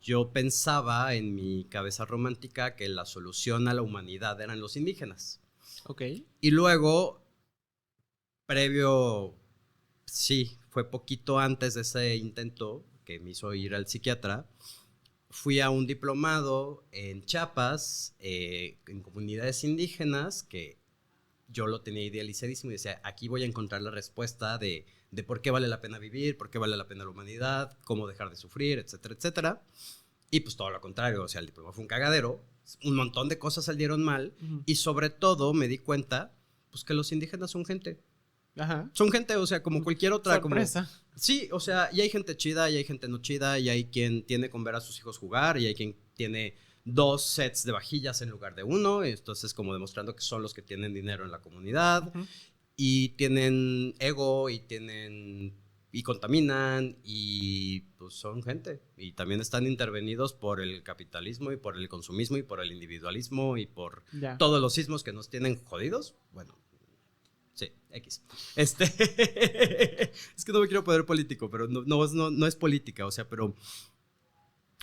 yo pensaba en mi cabeza romántica que la solución a la humanidad eran los indígenas. Y luego, sí, fue poquito antes de ese intento que me hizo ir al psiquiatra. Fui a un diplomado en Chiapas, en comunidades indígenas, que yo lo tenía idealizadísimo y decía, aquí voy a encontrar la respuesta de por qué vale la pena vivir, por qué vale la pena la humanidad, cómo dejar de sufrir, etcétera, etcétera. Y pues todo lo contrario, o sea, el diploma fue un cagadero, un montón de cosas salieron mal y sobre todo me di cuenta pues que los indígenas son gente. Son gente, o sea, como cualquier otra. Sorpresa. Sí, o sea, y hay gente chida, y hay gente no chida, y hay quien tiene con ver a sus hijos jugar, y hay quien tiene 2 sets de vajillas en lugar de 1, entonces como demostrando que son los que tienen dinero en la comunidad, y tienen ego, y tienen y contaminan y pues son gente. Y también están intervenidos por el capitalismo y por el consumismo y por el individualismo y por todos los sismos que nos tienen jodidos. Bueno, sí, X. Es que no me quiero poner político, pero no es política, o sea, pero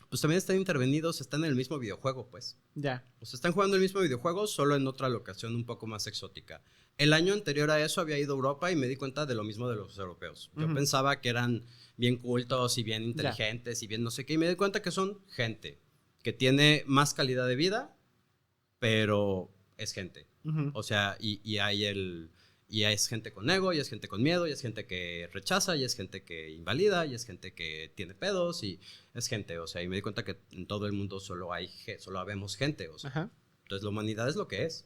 pues también están intervenidos, están en el mismo videojuego, pues. Ya. O sea, están jugando el mismo videojuego, solo en otra locación un poco más exótica. El año anterior a eso había ido a Europa y me di cuenta de lo mismo de los europeos. Yo pensaba que eran bien cultos y bien inteligentes y bien no sé qué, y me di cuenta que son gente que tiene más calidad de vida, pero es gente. O sea, y es gente con ego, y es gente con miedo, y es gente que rechaza, y es gente que invalida, y es gente que tiene pedos, y es gente, o sea, y me di cuenta que en todo el mundo solo habemos gente, o sea. Entonces la humanidad es lo que es,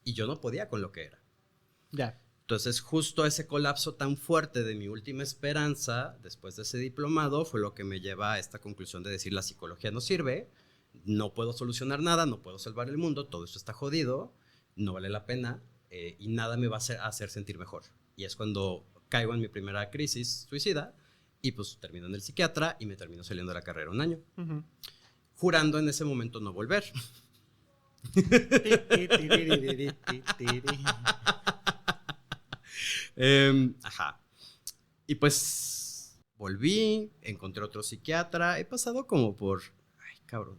y yo no podía con lo que era. Ya. Entonces justo ese colapso tan fuerte de mi última esperanza, después de ese diplomado, fue lo que me lleva a esta conclusión de decir la psicología no sirve, no puedo solucionar nada, no puedo salvar el mundo, todo esto está jodido, no vale la pena. Y nada me va a hacer sentir mejor. Y es cuando caigo en mi primera crisis suicida y pues termino en el psiquiatra y me termino saliendo de la carrera un año. Jurando en ese momento no volver. Ajá. Y pues volví, encontré otro psiquiatra. He pasado como por... Ay, cabrón.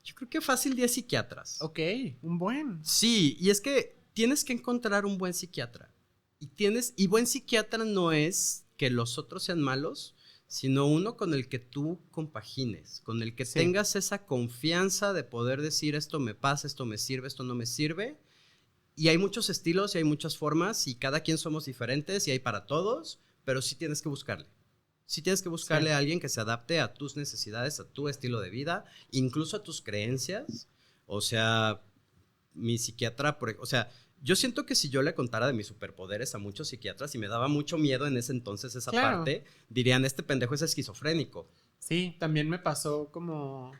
Yo creo que fácil 10 psiquiatras. Ok, un buen. Sí, y es que tienes que encontrar un buen psiquiatra. Y buen psiquiatra no es que los otros sean malos, sino uno con el que tú compagines, con el que tengas esa confianza de poder decir esto me pasa, esto me sirve, esto no me sirve. Y hay muchos estilos y hay muchas formas y cada quien somos diferentes y hay para todos, pero sí tienes que buscarle. Sí tienes que buscarle a alguien que se adapte a tus necesidades, a tu estilo de vida, incluso a tus creencias. O sea, mi psiquiatra, o sea, yo siento que si yo le contara de mis superpoderes a muchos psiquiatras y me daba mucho miedo en ese entonces esa parte, dirían, este pendejo es esquizofrénico. Sí, también me pasó como...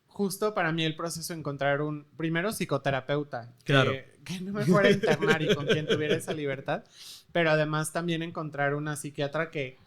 justo para mí el proceso de encontrar un, primero, psicoterapeuta. Que no me fuera a internar y con quien tuviera esa libertad. Pero además también encontrar una psiquiatra que,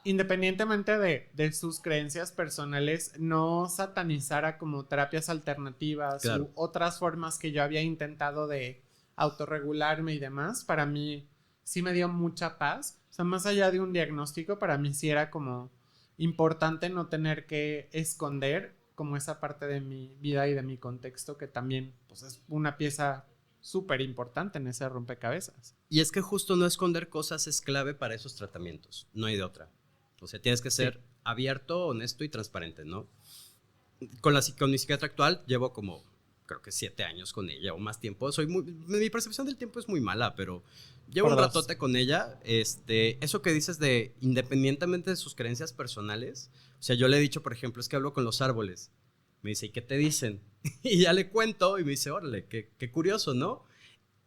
independientemente de sus creencias personales, no satanizara como terapias alternativas u otras formas que yo había intentado de autorregularme y demás. Para mí sí me dio mucha paz. O sea, más allá de un diagnóstico, para mí sí era como importante no tener que esconder como esa parte de mi vida y de mi contexto que también pues, es una pieza súper importante en ese rompecabezas. Y es que justo no esconder cosas es clave para esos tratamientos, no hay de otra. O sea, tienes que ser abierto, honesto y transparente, ¿no? Con mi psiquiatra actual llevo como, creo que 7 años con ella o más tiempo. Mi percepción del tiempo es muy mala, pero llevo un ratote con ella. Eso que dices de independientemente de sus creencias personales, o sea, yo le he dicho, por ejemplo, es que hablo con los árboles. Me dice, ¿y qué te dicen? Y ya le cuento y me dice, órale, qué curioso, ¿no?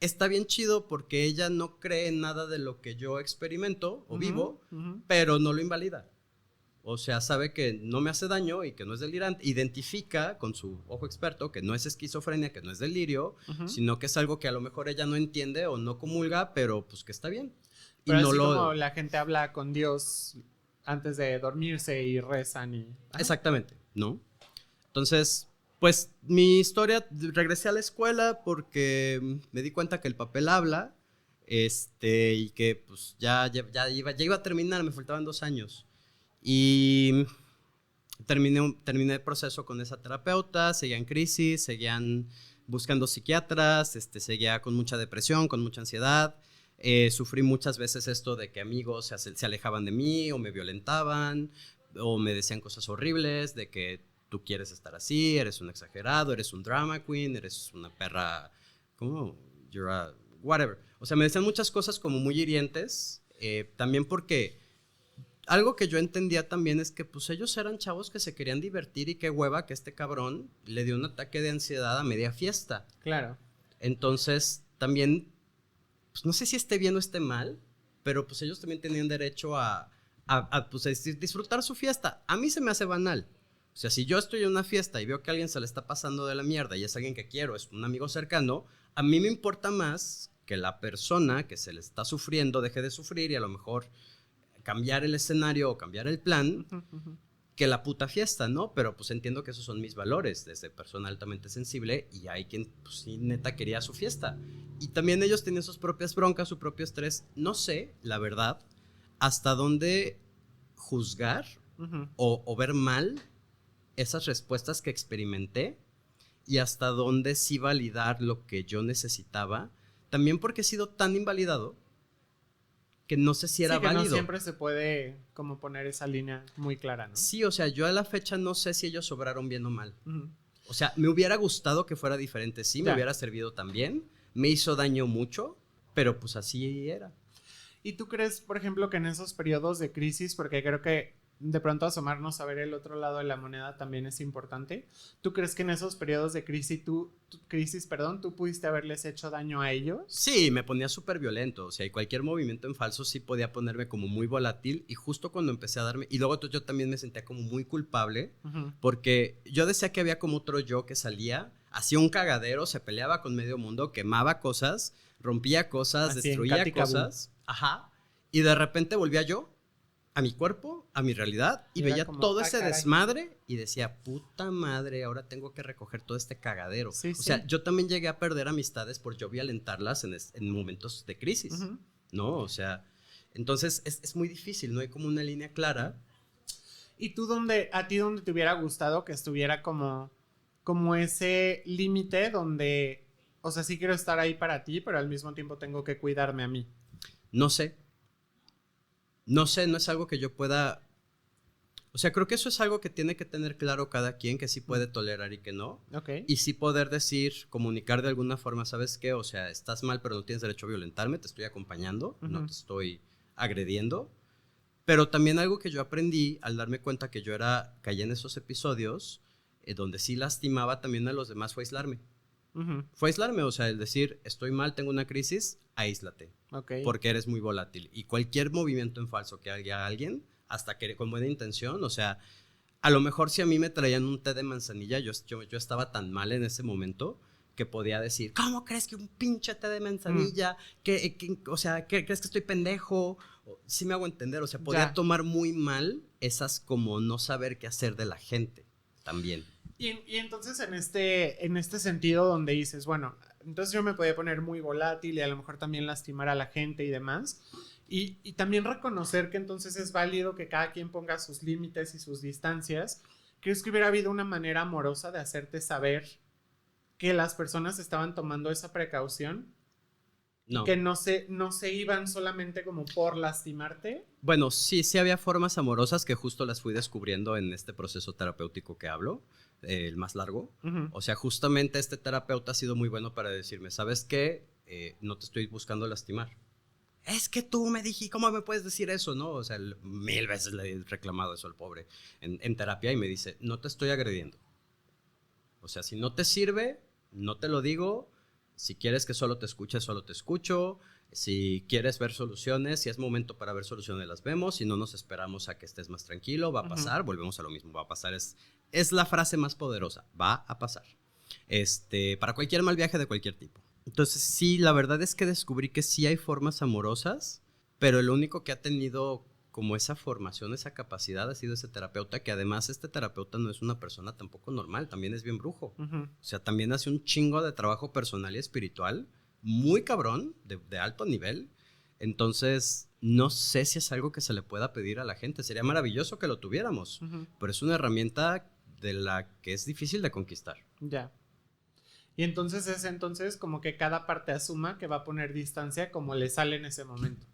Está bien chido porque ella no cree en nada de lo que yo experimento o vivo, pero no lo invalida. O sea, sabe que no me hace daño y que no es delirante. Identifica con su ojo experto que no es esquizofrenia, que no es delirio, sino que es algo que a lo mejor ella no entiende o no comulga, pero pues que está bien. Pero y no así como la gente habla con Dios antes de dormirse y rezan y... Exactamente, ¿no? Entonces, pues mi historia, regresé a la escuela porque me di cuenta que el papel habla, y que pues ya iba a terminar, me faltaban 2 años. Y terminé el proceso con esa terapeuta, seguía en crisis, seguían buscando psiquiatras, seguía con mucha depresión, con mucha ansiedad. Sufrí muchas veces esto de que amigos se alejaban de mí o me violentaban o me decían cosas horribles de que tú quieres estar así, eres un exagerado, eres un drama queen, eres una perra, ¿cómo? You're a whatever. O sea, me decían muchas cosas como muy hirientes, también porque algo que yo entendía también es que pues ellos eran chavos que se querían divertir y qué hueva que este cabrón le dio un ataque de ansiedad a media fiesta. Claro. Entonces, también, pues no sé si esté bien o esté mal, pero pues ellos también tenían derecho a pues, disfrutar su fiesta. A mí se me hace banal. O sea, si yo estoy en una fiesta y veo que a alguien se le está pasando de la mierda y es alguien que quiero, es un amigo cercano, a mí me importa más que la persona que se le está sufriendo deje de sufrir y a lo mejor cambiar el escenario o cambiar el plan Ujú. que la puta fiesta, ¿no? Pero pues entiendo que esos son mis valores desde persona altamente sensible y hay quien pues sí neta quería su fiesta. Y también ellos tenían sus propias broncas, su propio estrés. No sé, la verdad, hasta dónde juzgar Ujú. o ver mal esas respuestas que experimenté y hasta dónde sí validar lo que yo necesitaba. También porque he sido tan invalidado que no sé si era Sí, que no válido. siempre se puede como poner esa línea muy clara, ¿no? Sí, o sea, yo a la fecha no sé si ellos sobraron bien o mal. Ujú. O sea, me hubiera gustado que fuera diferente, sí, me Ya. hubiera servido también, me hizo daño mucho, pero pues así era. ¿Y tú crees, por ejemplo, que en esos periodos de crisis, porque creo que de pronto asomarnos a ver el otro lado de la moneda también es importante, ¿tú crees que en esos periodos de crisis tú pudiste haberles hecho daño a ellos? Sí, me ponía súper violento, o sea, y cualquier movimiento en falso sí podía ponerme como muy volátil y justo cuando empecé a darme, y luego yo también me sentía como muy culpable, Ujú. porque yo decía que había como otro yo que salía, hacía un cagadero, se peleaba con medio mundo, quemaba cosas, rompía cosas, Así en destruía Katy Kaboo. cosas, ajá, y de repente volvía yo a mi cuerpo, a mi realidad, y Y era veía como, todo ah, ese caray. desmadre y decía, puta madre, ahora tengo que recoger todo este cagadero. Sí, O sea, sí. yo también llegué a perder amistades por yo violentarlas en momentos de crisis, Ujú. ¿no? O sea, entonces es muy difícil, no hay como una línea clara. ¿Y tú a ti dónde te hubiera gustado que estuviera como ese límite donde, o sea, sí quiero estar ahí para ti, pero al mismo tiempo tengo que cuidarme a mí? No sé, no sé, no es algo que yo pueda... O sea, creo que eso es algo que tiene que tener claro cada quien, que sí puede tolerar y que no. Ok. Y sí poder decir, comunicar de alguna forma, ¿sabes qué? O sea, estás mal, pero no tienes derecho a violentarme, te estoy acompañando, no Ujú. te estoy agrediendo. Pero también algo que yo aprendí al darme cuenta que caí en esos episodios, donde sí lastimaba también a los demás, fue aislarme. Ujú. Fue aislarme, o sea, el decir, estoy mal, tengo una crisis, aíslate. Ok. Porque eres muy volátil. Y cualquier movimiento en falso que haga alguien, hasta que con buena intención, o sea, a lo mejor si a mí me traían un té de manzanilla, yo estaba tan mal en ese momento que podía decir, ¿cómo crees que un pinche té de manzanilla? O sea, ¿crees que estoy pendejo? Sí me hago entender, o sea, podía Ya. tomar muy mal esas como no saber qué hacer de la gente también. Y entonces en este sentido donde dices, bueno, entonces yo me podía poner muy volátil y a lo mejor también lastimar a la gente y demás. Y también reconocer que entonces es válido que cada quien ponga sus límites y sus distancias. ¿Crees que hubiera habido una manera amorosa de hacerte saber que las personas estaban tomando esa precaución y No. que no se iban solamente como por lastimarte? Bueno, sí había formas amorosas que justo las fui descubriendo en este proceso terapéutico que hablo, el más largo. Ujú. O sea, justamente este terapeuta ha sido muy bueno para decirme, ¿sabes qué? No te estoy buscando lastimar. Es que tú me dijiste, ¿cómo me puedes decir eso? ¿No? O sea, 1000 veces le he reclamado eso al pobre en terapia y me dice, no te estoy agrediendo. O sea, si no te sirve, no te lo digo. Si quieres que solo te escuche, solo te escucho. Si quieres ver soluciones, si es momento para ver soluciones, las vemos. Si no, nos esperamos a que estés más tranquilo. Va a pasar, volvemos a lo mismo. Va a pasar, es la frase más poderosa. Va a pasar. Para cualquier mal viaje de cualquier tipo. Entonces, sí, la verdad es que descubrí que sí hay formas amorosas, pero el único que ha tenido como esa formación, esa capacidad ha sido ese terapeuta, que además este terapeuta no es una persona tampoco normal, también es bien brujo. Ujú. O sea, también hace un chingo de trabajo personal y espiritual, muy cabrón, de alto nivel. Entonces, no sé si es algo que se le pueda pedir a la gente. Sería maravilloso que lo tuviéramos, Ujú. pero es una herramienta de la que es difícil de conquistar. Ya. Y entonces es como que cada parte asuma que va a poner distancia como le sale en ese momento.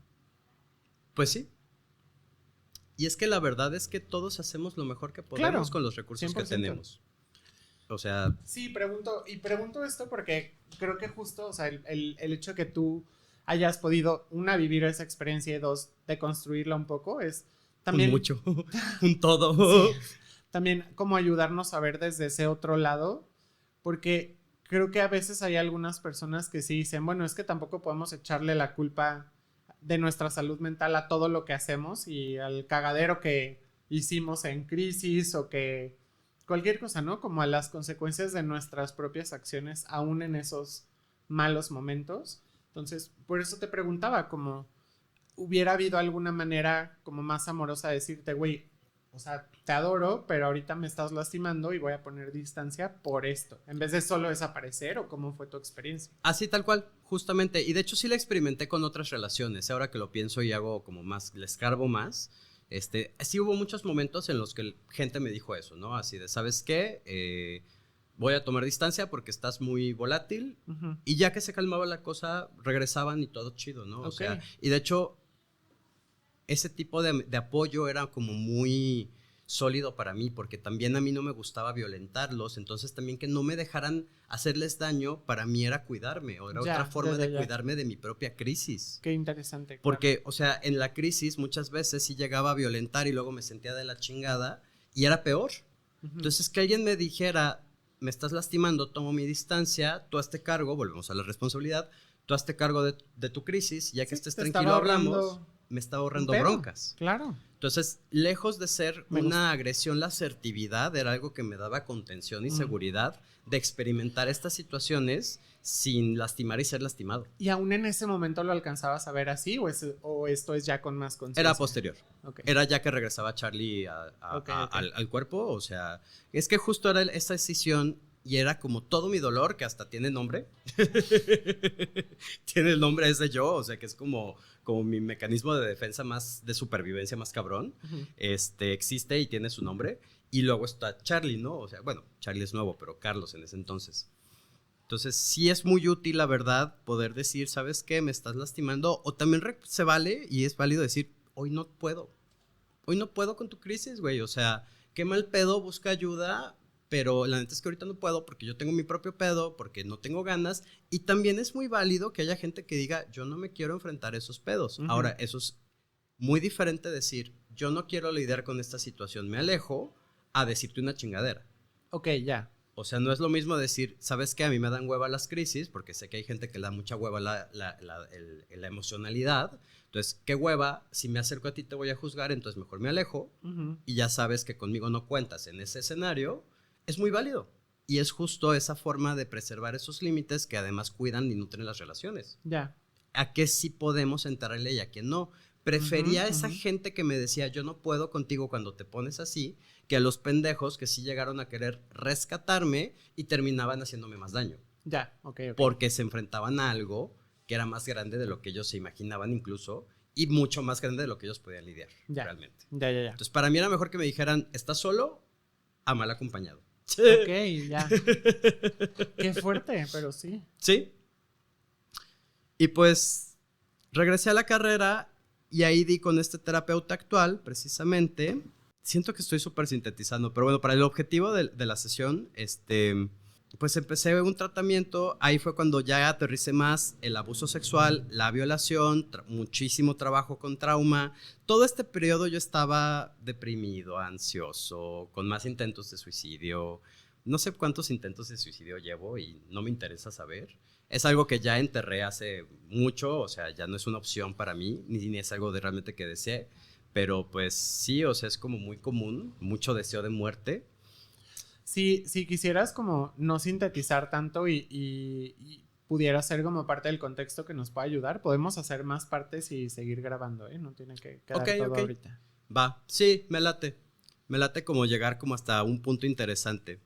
Pues sí. Y es que la verdad es que todos hacemos lo mejor que podemos Claro, con los recursos 100%. que tenemos. O sea, Sí, pregunto esto porque creo que justo, o sea, el hecho de que tú hayas podido, una, vivir esa experiencia y dos, deconstruirla un poco, es también... un mucho, un todo. Sí, también como ayudarnos a ver desde ese otro lado, porque creo que a veces hay algunas personas que sí dicen, bueno, es que tampoco podemos echarle la culpa de nuestra salud mental a todo lo que hacemos y al cagadero que hicimos en crisis o que cualquier cosa, ¿no? Como a las consecuencias de nuestras propias acciones aún en esos malos momentos. Entonces, por eso te preguntaba, como hubiera habido alguna manera como más amorosa de decirte, güey, o sea, te adoro, pero ahorita me estás lastimando y voy a poner distancia por esto, en vez de solo desaparecer, ¿o cómo fue tu experiencia? Así tal cual, justamente. Y de hecho sí la experimenté con otras relaciones. Ahora que lo pienso y hago como más, le escarbo más. Sí hubo muchos momentos en los que gente me dijo eso, ¿no? Así de, ¿sabes qué? Voy a tomar distancia porque estás muy volátil. Ujú. Y ya que se calmaba la cosa, regresaban y todo chido, ¿no? O Ok. sea, y de hecho, ese tipo de apoyo era como muy sólido para mí, porque también a mí no me gustaba violentarlos, entonces también que no me dejaran hacerles daño, para mí era cuidarme, o era otra forma de cuidarme de mi propia crisis. Qué interesante. Claro. Porque, o sea, en la crisis muchas veces sí llegaba a violentar y luego me sentía de la chingada y era peor. Ujú. Entonces, que alguien me dijera, me estás lastimando, tomo mi distancia, tú hazte cargo, volvemos a la responsabilidad, tú hazte cargo de tu crisis, ya que Sí, estés te tranquilo estaba hablamos, ahorrando me está un ahorrando pedo. broncas. Claro. Entonces, lejos de ser Me gusta. una agresión, la asertividad era algo que me daba contención y seguridad de experimentar estas situaciones sin lastimar y ser lastimado. ¿Y aún en ese momento lo alcanzabas a ver así o esto es ya con más conciencia? Era posterior. Okay. Era ya que regresaba Charlie Okay. al cuerpo. O sea, es que justo era esa decisión y era como todo mi dolor, que hasta tiene nombre. Tiene el nombre ese yo, o sea, que es como mi mecanismo de defensa más, de supervivencia más cabrón. Ujú. Existe y tiene su nombre. Y luego está Charlie, ¿no? O sea, bueno, Charlie es nuevo, pero Carlos en ese entonces. Entonces, sí es muy útil, la verdad, poder decir, ¿sabes qué? Me estás lastimando. O también se vale y es válido decir, hoy no puedo. Hoy no puedo con tu crisis, güey. O sea, qué mal pedo, busca ayuda. Pero la neta es que ahorita no puedo porque yo tengo mi propio pedo, porque no tengo ganas. Y también es muy válido que haya gente que diga, yo no me quiero enfrentar esos pedos. Ujú. Ahora, eso es muy diferente decir, yo no quiero lidiar con esta situación, me alejo, a decirte una chingadera. Ok, ya. O sea, no es lo mismo decir, ¿sabes qué? A mí me dan hueva las crisis, porque sé que hay gente que le da mucha hueva la emocionalidad. Entonces, ¿qué hueva? Si me acerco a ti te voy a juzgar, entonces mejor me alejo. Ujú. Y ya sabes que conmigo no cuentas en ese escenario. Es muy válido. Y es justo esa forma de preservar esos límites que además cuidan y nutren las relaciones. Ya. A qué sí podemos entrarle y a qué no. Prefería a esa Ujú. gente que me decía, yo no puedo contigo cuando te pones así, que a los pendejos que sí llegaron a querer rescatarme y terminaban haciéndome más daño. Ya, ok. Porque se enfrentaban a algo que era más grande de lo que ellos se imaginaban incluso y mucho más grande de lo que ellos podían lidiar Ya. realmente. Ya. Entonces, para mí era mejor que me dijeran, ¿estás solo? A mal acompañado. Ok, ya. Qué fuerte, pero sí. Sí. Y pues regresé a la carrera y ahí di con este terapeuta actual, precisamente. Siento que estoy súper sintetizando, pero bueno, para el objetivo de la sesión, pues empecé un tratamiento. Ahí fue cuando ya aterricé más el abuso sexual, la violación, muchísimo trabajo con trauma. Todo este periodo yo estaba deprimido, ansioso, con más intentos de suicidio. No sé cuántos intentos de suicidio llevo y no me interesa saber. Es algo que ya enterré hace mucho, o sea, ya no es una opción para mí, ni es algo de realmente que deseé. Pero pues sí, o sea, es como muy común, mucho deseo de muerte. Si quisieras como no sintetizar tanto y pudiera ser como parte del contexto que nos pueda ayudar, podemos hacer más partes y seguir grabando, ¿eh? No tiene que quedar todo ahorita. Va, sí, me late. Me late como llegar como hasta un punto interesante.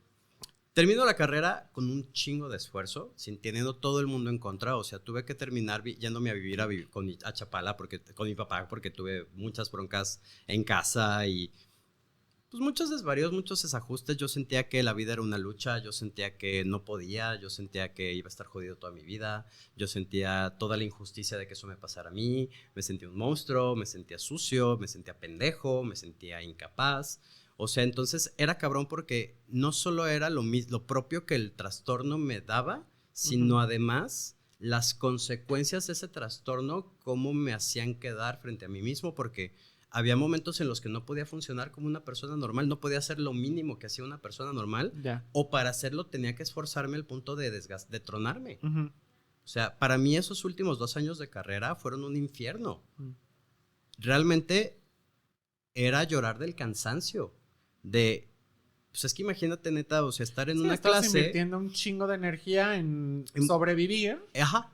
Termino la carrera con un chingo de esfuerzo, sin teniendo todo el mundo en contra. O sea, tuve que terminar yéndome a vivir a Chapala con mi papá porque tuve muchas broncas en casa y pues muchos desvaríos, muchos desajustes. Yo sentía que la vida era una lucha, yo sentía que no podía, yo sentía que iba a estar jodido toda mi vida, yo sentía toda la injusticia de que eso me pasara a mí, me sentía un monstruo, me sentía sucio, me sentía pendejo, me sentía incapaz. O sea, entonces era cabrón porque no solo era lo propio que el trastorno me daba, sino además las consecuencias de ese trastorno, cómo me hacían quedar frente a mí mismo, porque había momentos en los que no podía funcionar como una persona normal, no podía hacer lo mínimo que hacía una persona normal, o para hacerlo tenía que esforzarme al punto de tronarme. O sea, para mí esos últimos 2 años de carrera fueron un infierno. Realmente era llorar del cansancio. Pues es que imagínate, neta, o sea, estar en una clase. Estás invirtiendo un chingo de energía en sobrevivir. Ajá.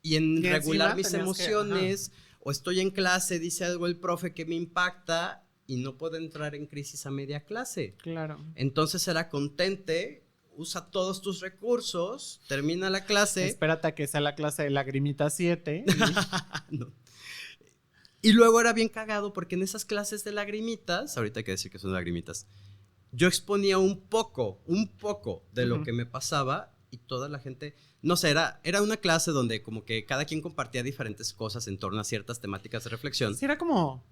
Y en regular mis emociones. o estoy en clase, dice algo el profe que me impacta y no puedo entrar en crisis a media clase. Claro. Entonces era contente, usa todos tus recursos, termina la clase. Espérate a que sea la clase de lagrimita 7. No. Y luego era bien cagado porque en esas clases de lagrimitas, ahorita hay que decir que son lagrimitas, yo exponía un poco de lo que me pasaba y toda la gente, no sé, era una clase donde como que cada quien compartía diferentes cosas en torno a ciertas temáticas de reflexión. Sí, era como,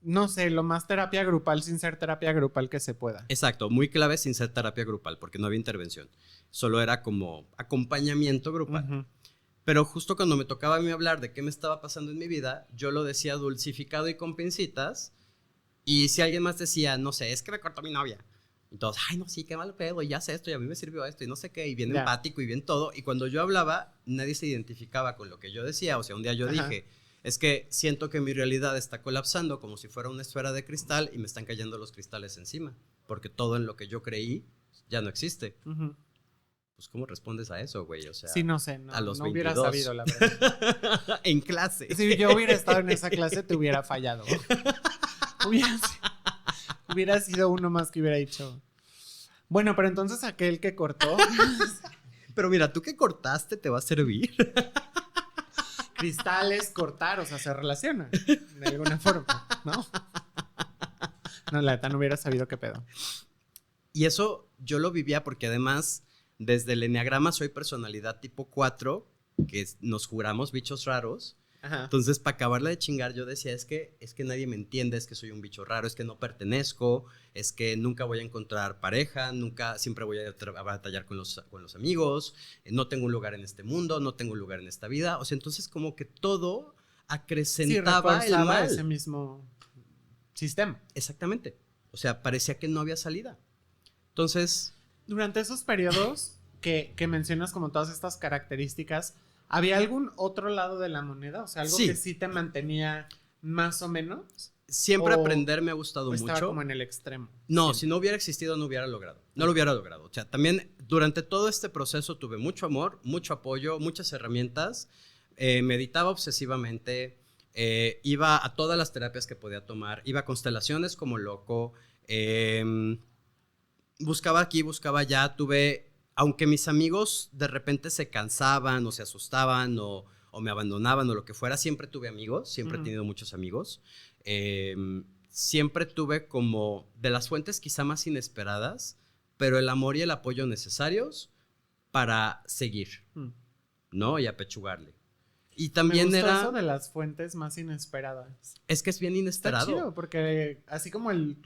no sé, lo más terapia grupal sin ser terapia grupal que se pueda. Exacto, muy clave sin ser terapia grupal porque no había intervención, solo era como acompañamiento grupal. Pero justo cuando me tocaba a mí hablar de qué me estaba pasando en mi vida, yo lo decía dulcificado y con pincitas. Y si alguien más decía, no sé, es que me cortó mi novia. Y todos, ay, no, sí, qué mal pedo, y ya sé esto, y a mí me sirvió esto, y no sé qué, y bien empático, y bien todo. Y cuando yo hablaba, nadie se identificaba con lo que yo decía. O sea, un día yo dije, es que siento que mi realidad está colapsando como si fuera una esfera de cristal y me están cayendo los cristales encima. Porque todo en lo que yo creí ya no existe. Pues, ¿cómo respondes a eso, güey? O sea, sí, no sé, a los no 22. hubiera sabido, la verdad. En clase. Si yo hubiera estado en esa clase, te hubiera fallado. Hubiera sido uno más que hubiera dicho. Bueno, pero entonces aquel que cortó. Pero mira, tú que cortaste te va a servir. Cristales, cortar, o sea, se relaciona de alguna forma, ¿no? No, la neta no hubiera sabido qué pedo. Y eso yo lo vivía porque además, desde el enneagrama soy personalidad tipo 4, que nos juramos bichos raros. Entonces, para acabarla de chingar, yo decía, es que nadie me entiende, es que soy un bicho raro, es que no pertenezco, es que nunca voy a encontrar pareja, siempre voy a batallar con los amigos, no tengo un lugar en este mundo, no tengo un lugar en esta vida. O sea, entonces como que todo acrecentaba el mal. Ese mismo sistema. Exactamente. O sea, parecía que no había salida. Entonces, durante esos periodos que mencionas como todas estas características, ¿había algún otro lado de la moneda? O sea, algo que sí te mantenía más o menos. Siempre aprender me ha gustado mucho. Estaba como en el extremo. No, siempre. Si no hubiera existido, no hubiera logrado. No lo hubiera logrado. O sea, también durante todo este proceso tuve mucho amor, mucho apoyo, muchas herramientas. Meditaba obsesivamente. Iba a todas las terapias que podía tomar. Iba a constelaciones como loco. Buscaba aquí, buscaba allá. Aunque mis amigos de repente se cansaban o se asustaban o me abandonaban o lo que fuera, siempre tuve amigos, siempre he tenido muchos amigos. Siempre tuve como de las fuentes quizá más inesperadas, pero el amor y el apoyo necesarios para seguir, ¿no? Y apechugarle. Y también me gusta era... eso de las fuentes más inesperadas. Es que es bien inesperado. Está chido, porque así como el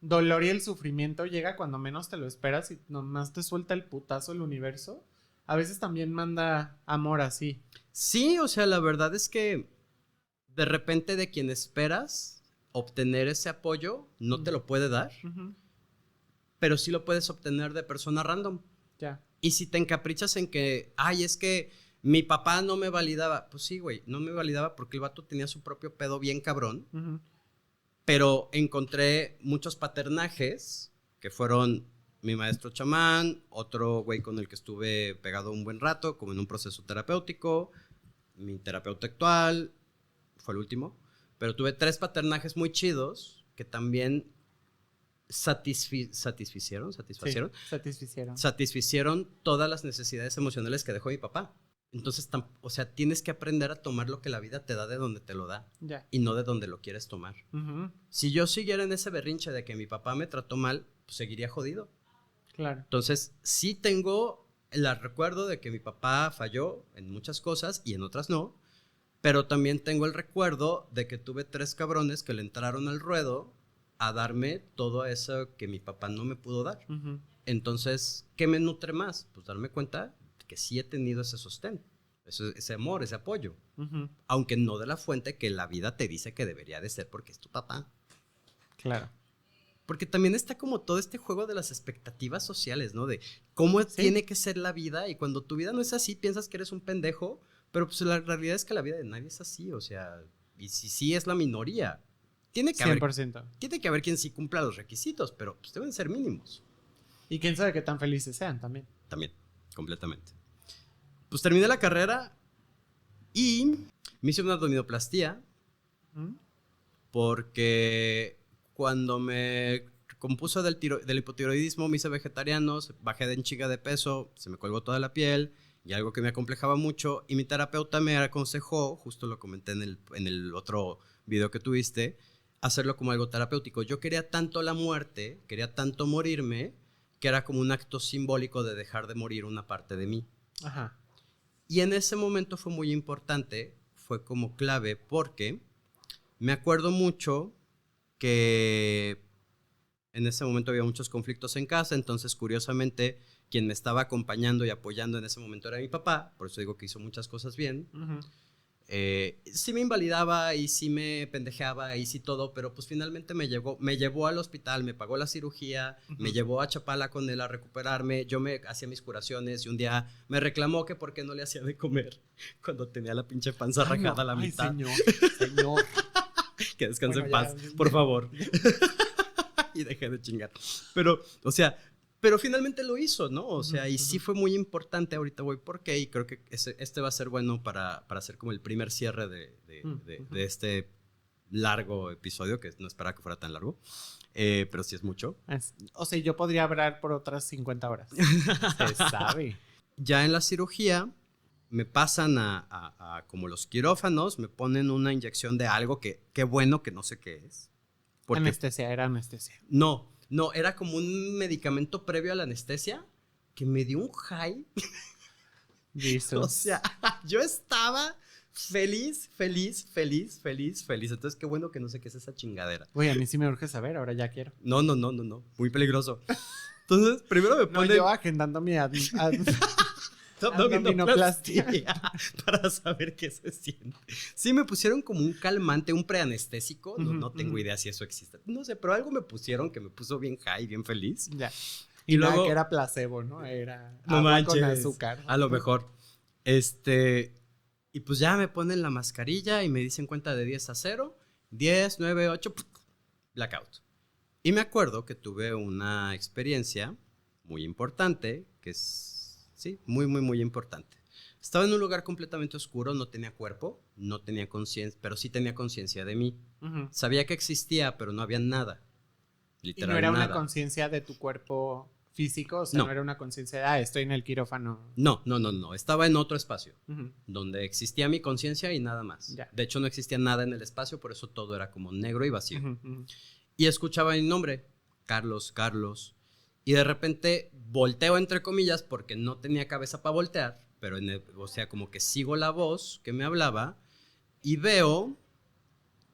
dolor y el sufrimiento llega cuando menos te lo esperas y nomás te suelta el putazo el universo. A veces también manda amor así. Sí, o sea, la verdad es que de repente de quien esperas obtener ese apoyo no te lo puede dar, pero sí lo puedes obtener de persona random. Ya. Y si te encaprichas en que, ay, es que mi papá no me validaba, pues sí, güey, no me validaba porque el vato tenía su propio pedo bien cabrón. Pero encontré muchos paternajes que fueron mi maestro chamán, otro güey con el que estuve pegado un buen rato, como en un proceso terapéutico, mi terapeuta actual, fue el último, pero tuve 3 paternajes muy chidos que también satisficieron todas las necesidades emocionales que dejó mi papá. Entonces, o sea, tienes que aprender a tomar lo que la vida te da de donde te lo da y no de donde lo quieres tomar. Si yo siguiera en ese berrinche de que mi papá me trató mal, pues seguiría jodido. Claro. Entonces, sí tengo el recuerdo de que mi papá falló en muchas cosas y en otras no, pero también tengo el recuerdo de que tuve 3 cabrones que le entraron al ruedo a darme todo eso que mi papá no me pudo dar. Entonces, ¿qué me nutre más? Pues darme cuenta que sí he tenido ese sostén, ese amor, ese apoyo, aunque no de la fuente que la vida te dice que debería de ser porque es tu papá. Claro. Porque también está como todo este juego de las expectativas sociales, ¿no? De cómo tiene que ser la vida, y cuando tu vida no es así, piensas que eres un pendejo, pero pues la realidad es que la vida de nadie es así, o sea, y si sí es la minoría. Tiene que 100%. Tiene que haber quien sí cumpla los requisitos, pero pues deben ser mínimos. Y quién sabe qué tan felices sean también. También, completamente. Pues terminé la carrera y me hice una abdominoplastía ¿Mm? Porque cuando me compuso del hipotiroidismo, me hice vegetariano, bajé de en chinga de peso, se me colgó toda la piel y algo que me acomplejaba mucho. Y mi terapeuta me aconsejó, justo lo comenté en el otro video que tuviste, hacerlo como algo terapéutico. Yo quería tanto la muerte, quería tanto morirme, que era como un acto simbólico de dejar de morir una parte de mí. Ajá. Y en ese momento fue muy importante, fue como clave, porque me acuerdo mucho que en ese momento había muchos conflictos en casa, entonces curiosamente quien me estaba acompañando y apoyando en ese momento era mi papá, por eso digo que hizo muchas cosas bien. Uh-huh. Sí me invalidaba y sí me pendejeaba y sí todo, pero pues finalmente me llevó al hospital, me pagó la cirugía, Uh-huh. me llevó a Chapala con él a recuperarme, yo me hacía mis curaciones y un día me reclamó que por qué no le hacía de comer cuando tenía la pinche panza rajada a la mitad. Señor. Que descanse Bueno, en paz, ya. por favor. Y dejé de chingar. Pero, o sea, pero finalmente lo hizo, ¿no? O sea, y sí fue muy importante. Ahorita voy por qué y creo que este va a ser bueno para hacer como el primer cierre de este largo episodio, que no esperaba que fuera tan largo, pero sí es mucho. O sea, yo podría hablar por otras 50 horas. Se sabe. Ya en la cirugía me pasan a como los quirófanos, me ponen una inyección de algo que qué bueno que no sé qué es. Porque Era anestesia. No, era como un medicamento previo a la anestesia que me dio un high. Jesus. O sea, yo estaba feliz. Entonces, qué bueno que no sé qué es esa chingadera. Uy, a mí sí me urge saber, ahora ya quiero. No. Muy peligroso. Entonces, primero me ponen... No, yo agendando mi abdominoplastia para saber qué se siente. Sí, me pusieron como un calmante, un preanestésico. No tengo idea si eso existe. No sé, pero algo me pusieron que me puso bien high, bien feliz. Ya. Y luego... que era placebo, ¿no? Era no agua manches, con azúcar. A lo mejor. Y pues ya me ponen la mascarilla y me dicen cuenta de 10 a 0. 10, 9, 8, blackout. Y me acuerdo que tuve una experiencia muy importante, que es... Sí, muy importante. Estaba en un lugar completamente oscuro, no tenía cuerpo, no tenía conciencia, pero sí tenía conciencia de mí. Uh-huh. Sabía que existía, pero no había nada. Literal, ¿Y no era nada. una conciencia de tu cuerpo físico? O sea, no era una conciencia de, estoy en el quirófano. No. Estaba en otro espacio, Uh-huh. donde existía mi conciencia y nada más. Ya. De hecho, no existía nada en el espacio, por eso todo era como negro y vacío. Uh-huh. Y escuchaba mi nombre, Carlos. Y de repente volteo entre comillas porque no tenía cabeza para voltear, pero o sea, como que sigo la voz que me hablaba y veo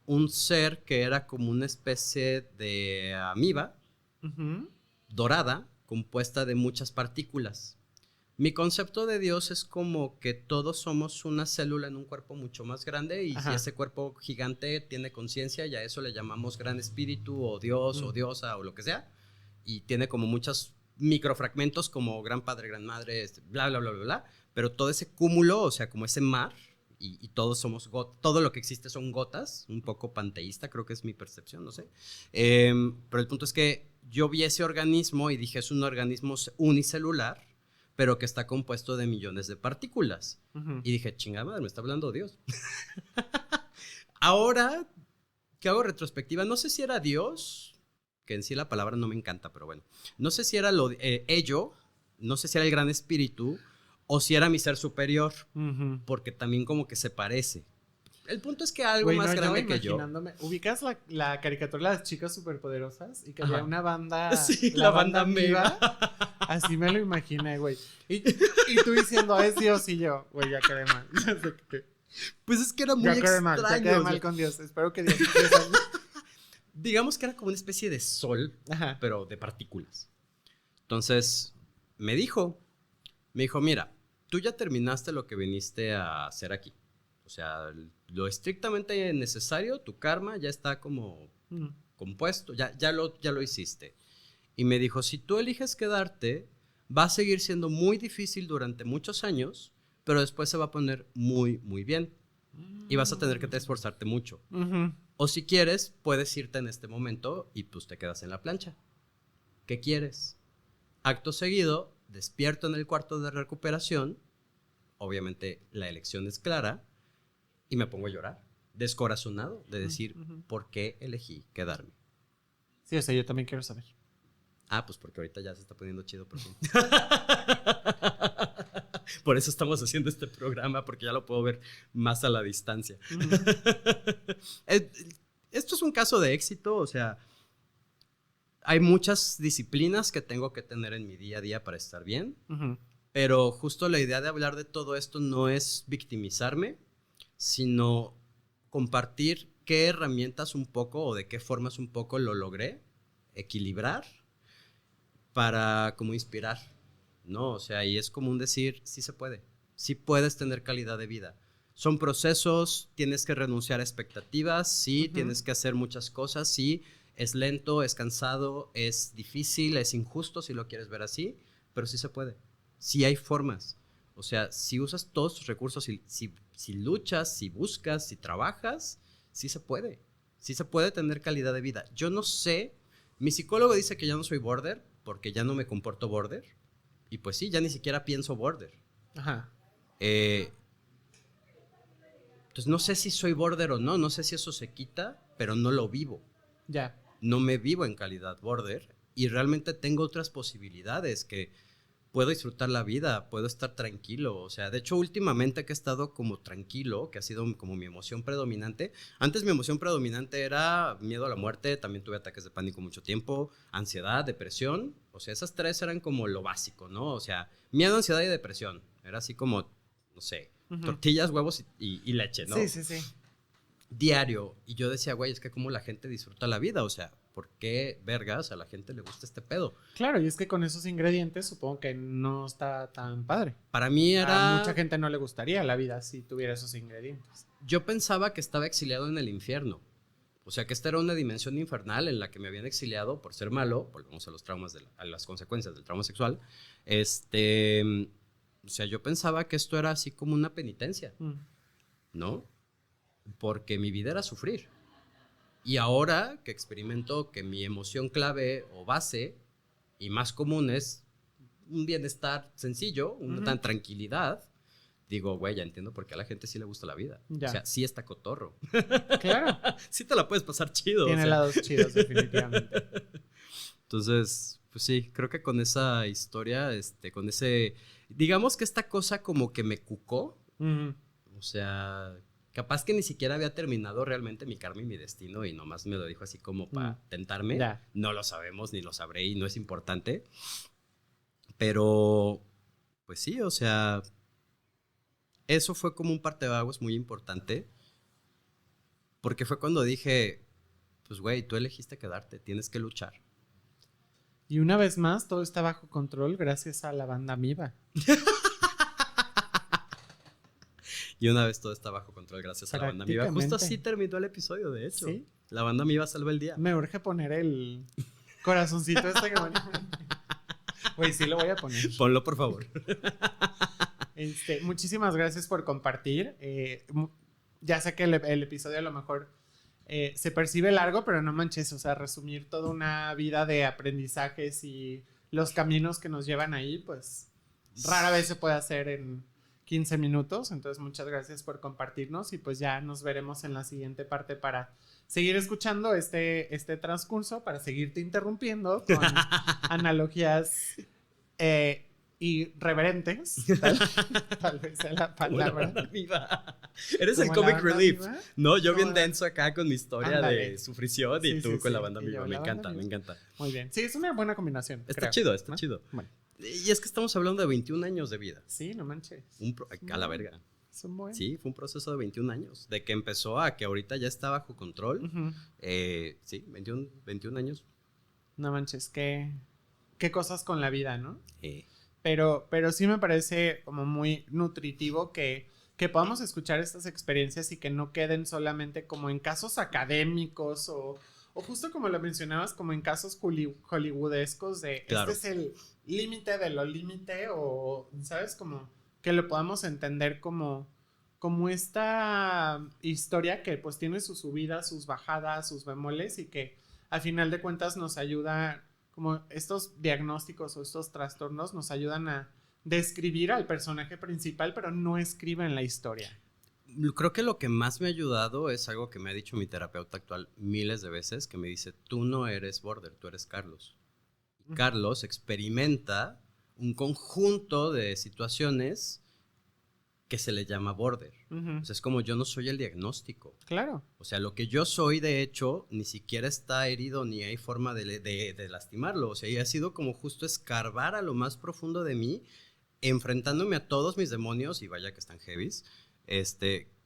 un ser que era como una especie de amiba Uh-huh. dorada compuesta de muchas partículas. Mi concepto de Dios es como que todos somos una célula en un cuerpo mucho más grande y si ese cuerpo gigante tiene conciencia y a eso le llamamos gran espíritu o Dios o diosa o lo que sea. Y tiene como muchos microfragmentos como gran padre, gran madre, bla, pero todo ese cúmulo, o sea, como ese mar, y todos somos todo lo que existe son gotas, un poco panteísta, creo que es mi percepción, no sé. Pero el punto es que yo vi ese organismo y dije, es un organismo unicelular, pero que está compuesto de millones de partículas. Uh-huh. Y dije, chingada madre, me está hablando Dios. Ahora que hago retrospectiva, no sé si era Dios, que en sí la palabra no me encanta, pero bueno. No sé si era ello, no sé si era el gran espíritu, o si era mi ser superior, uh-huh. Porque también como que se parece. El punto es que algo más grande que yo. ¿Ubicas la caricatura de las chicas superpoderosas? Y que había una banda. Sí, la banda Mega. Así me lo imaginé, güey. Y tú diciendo, es Dios, y yo, güey, ya quedé mal. Pues es que era muy extraño. Ya quedé mal con Dios. Espero que Dios. Digamos que era como una especie de sol, ajá, pero de partículas. Entonces, me dijo, mira, tú ya terminaste lo que viniste a hacer aquí. O sea, lo estrictamente necesario, tu karma ya está como compuesto, ya lo hiciste. Y me dijo, si tú eliges quedarte, va a seguir siendo muy difícil durante muchos años, pero después se va a poner muy, muy bien. Y vas a tener que esforzarte mucho. Uh-huh. O si quieres, puedes irte en este momento y pues te quedas en la plancha. ¿Qué quieres? Acto seguido, despierto en el cuarto de recuperación. Obviamente la elección es clara. Y me pongo a llorar. descorazonado de decir, ¿por qué elegí quedarme? Sí, o sea, yo también quiero saber. Ah, pues porque ahorita ya se está poniendo chido, pero sí. Por eso estamos haciendo este programa, porque ya lo puedo ver más a la distancia. Esto es un caso de éxito, o sea, hay muchas disciplinas que tengo que tener en mi día a día para estar bien, pero justo la idea de hablar de todo esto no es victimizarme, sino compartir qué herramientas un poco o de qué formas un poco lo logré equilibrar para como inspirar, ¿no? O sea, y es común decir, sí se puede, sí puedes tener calidad de vida. Son procesos, tienes que renunciar a expectativas, sí, tienes que hacer muchas cosas, sí, es lento, es cansado, es difícil, es injusto si lo quieres ver así, pero sí se puede, sí hay formas. O sea, si usas todos tus recursos, si luchas, si buscas, si trabajas, sí se puede tener calidad de vida. Yo no sé, mi psicólogo dice que ya no soy border, porque ya no me comporto border, y pues sí, ya ni siquiera pienso border. Ajá. Entonces no sé si soy border o no sé si eso se quita, pero no lo vivo. Ya. No me vivo en calidad border, y realmente tengo otras posibilidades que puedo disfrutar la vida, puedo estar tranquilo. O sea, de hecho, últimamente que he estado como tranquilo, que ha sido como mi emoción predominante. Antes mi emoción predominante era miedo a la muerte, también tuve ataques de pánico mucho tiempo, ansiedad, depresión. O sea, esas tres eran como lo básico, ¿no? O sea, miedo, ansiedad y depresión. Era así como, no sé, tortillas, huevos y leche, ¿no? Sí. Diario. Y yo decía, güey, es que cómo la gente disfruta la vida, o sea, ¿por qué vergas a la gente le gusta este pedo? Claro, y es que con esos ingredientes supongo que no está tan padre. Para mí era... A mucha gente no le gustaría la vida si tuviera esos ingredientes. Yo pensaba que estaba exiliado en el infierno. O sea, que esta era una dimensión infernal en la que me habían exiliado por ser malo. Volvemos a los traumas, a las consecuencias del trauma sexual. O sea, yo pensaba que esto era así como una penitencia, ¿no? Porque mi vida era sufrir. Y ahora que experimento que mi emoción clave o base y más común es un bienestar sencillo, una tranquilidad, digo, güey, ya entiendo por qué a la gente sí le gusta la vida. Ya. O sea, sí está cotorro. Claro. Sí te la puedes pasar chido. Tiene lados chidos, definitivamente. Entonces, pues sí, creo que con esa historia, con ese, digamos que esta cosa como que me cucó, o sea, capaz que ni siquiera había terminado realmente mi karma y mi destino y nomás me lo dijo así como para tentarme. No lo sabemos ni lo sabré y no es importante. Pero, pues sí, o sea, eso fue como un parteaguas muy importante. Porque fue cuando dije, pues güey, tú elegiste quedarte, tienes que luchar. Y una vez más, todo está bajo control gracias a la banda Miva. Y una vez todo está bajo control gracias a la banda Miva. Justo así terminó el episodio, de hecho. ¿Sí? La banda Miva salva el día. Me urge poner el corazoncito que me... Güey, sí lo voy a poner. Ponlo, por favor. Muchísimas gracias por compartir. Ya sé que el episodio a lo mejor se percibe largo, pero no manches, o sea, resumir toda una vida de aprendizajes y los caminos que nos llevan ahí, pues rara vez se puede hacer en 15 minutos. Entonces, muchas gracias por compartirnos y pues ya nos veremos en la siguiente parte para seguir escuchando este transcurso, para seguirte interrumpiendo con analogías irreverentes, tal vez sea la palabra. Eres el comic relief. Viva? No, yo bien denso acá con mi historia de sufrición y tú con la banda Miva. Me encanta. Muy bien. Sí, es una buena combinación. Está chido. Bueno. Y es que estamos hablando de 21 años de vida. Sí, no manches. A la verga. Bueno. Sí, fue un proceso de 21 años. De que empezó a que ahorita ya está bajo control. Sí, 21 años. No manches, qué cosas con la vida, ¿no? Pero sí me parece como muy nutritivo que podamos escuchar estas experiencias y que no queden solamente como en casos académicos o justo como lo mencionabas, como en casos hollywoodescos de claro. Este es el límite de lo límite o, ¿sabes? Como que lo podamos entender como esta historia que pues tiene sus subidas, sus bajadas, sus bemoles y que al final de cuentas nos ayuda, como estos diagnósticos o estos trastornos nos ayudan a describir al personaje principal, pero no escriben la historia. Creo que lo que más me ha ayudado es algo que me ha dicho mi terapeuta actual miles de veces, que me dice, tú no eres Border, tú eres Carlos. Carlos experimenta un conjunto de situaciones que se le llama border. O sea, es como yo no soy el diagnóstico. Claro. O sea, lo que yo soy, de hecho, ni siquiera está herido ni hay forma de lastimarlo. O sea, y ha sido como justo escarbar a lo más profundo de mí, enfrentándome a todos mis demonios, y vaya que están heavies.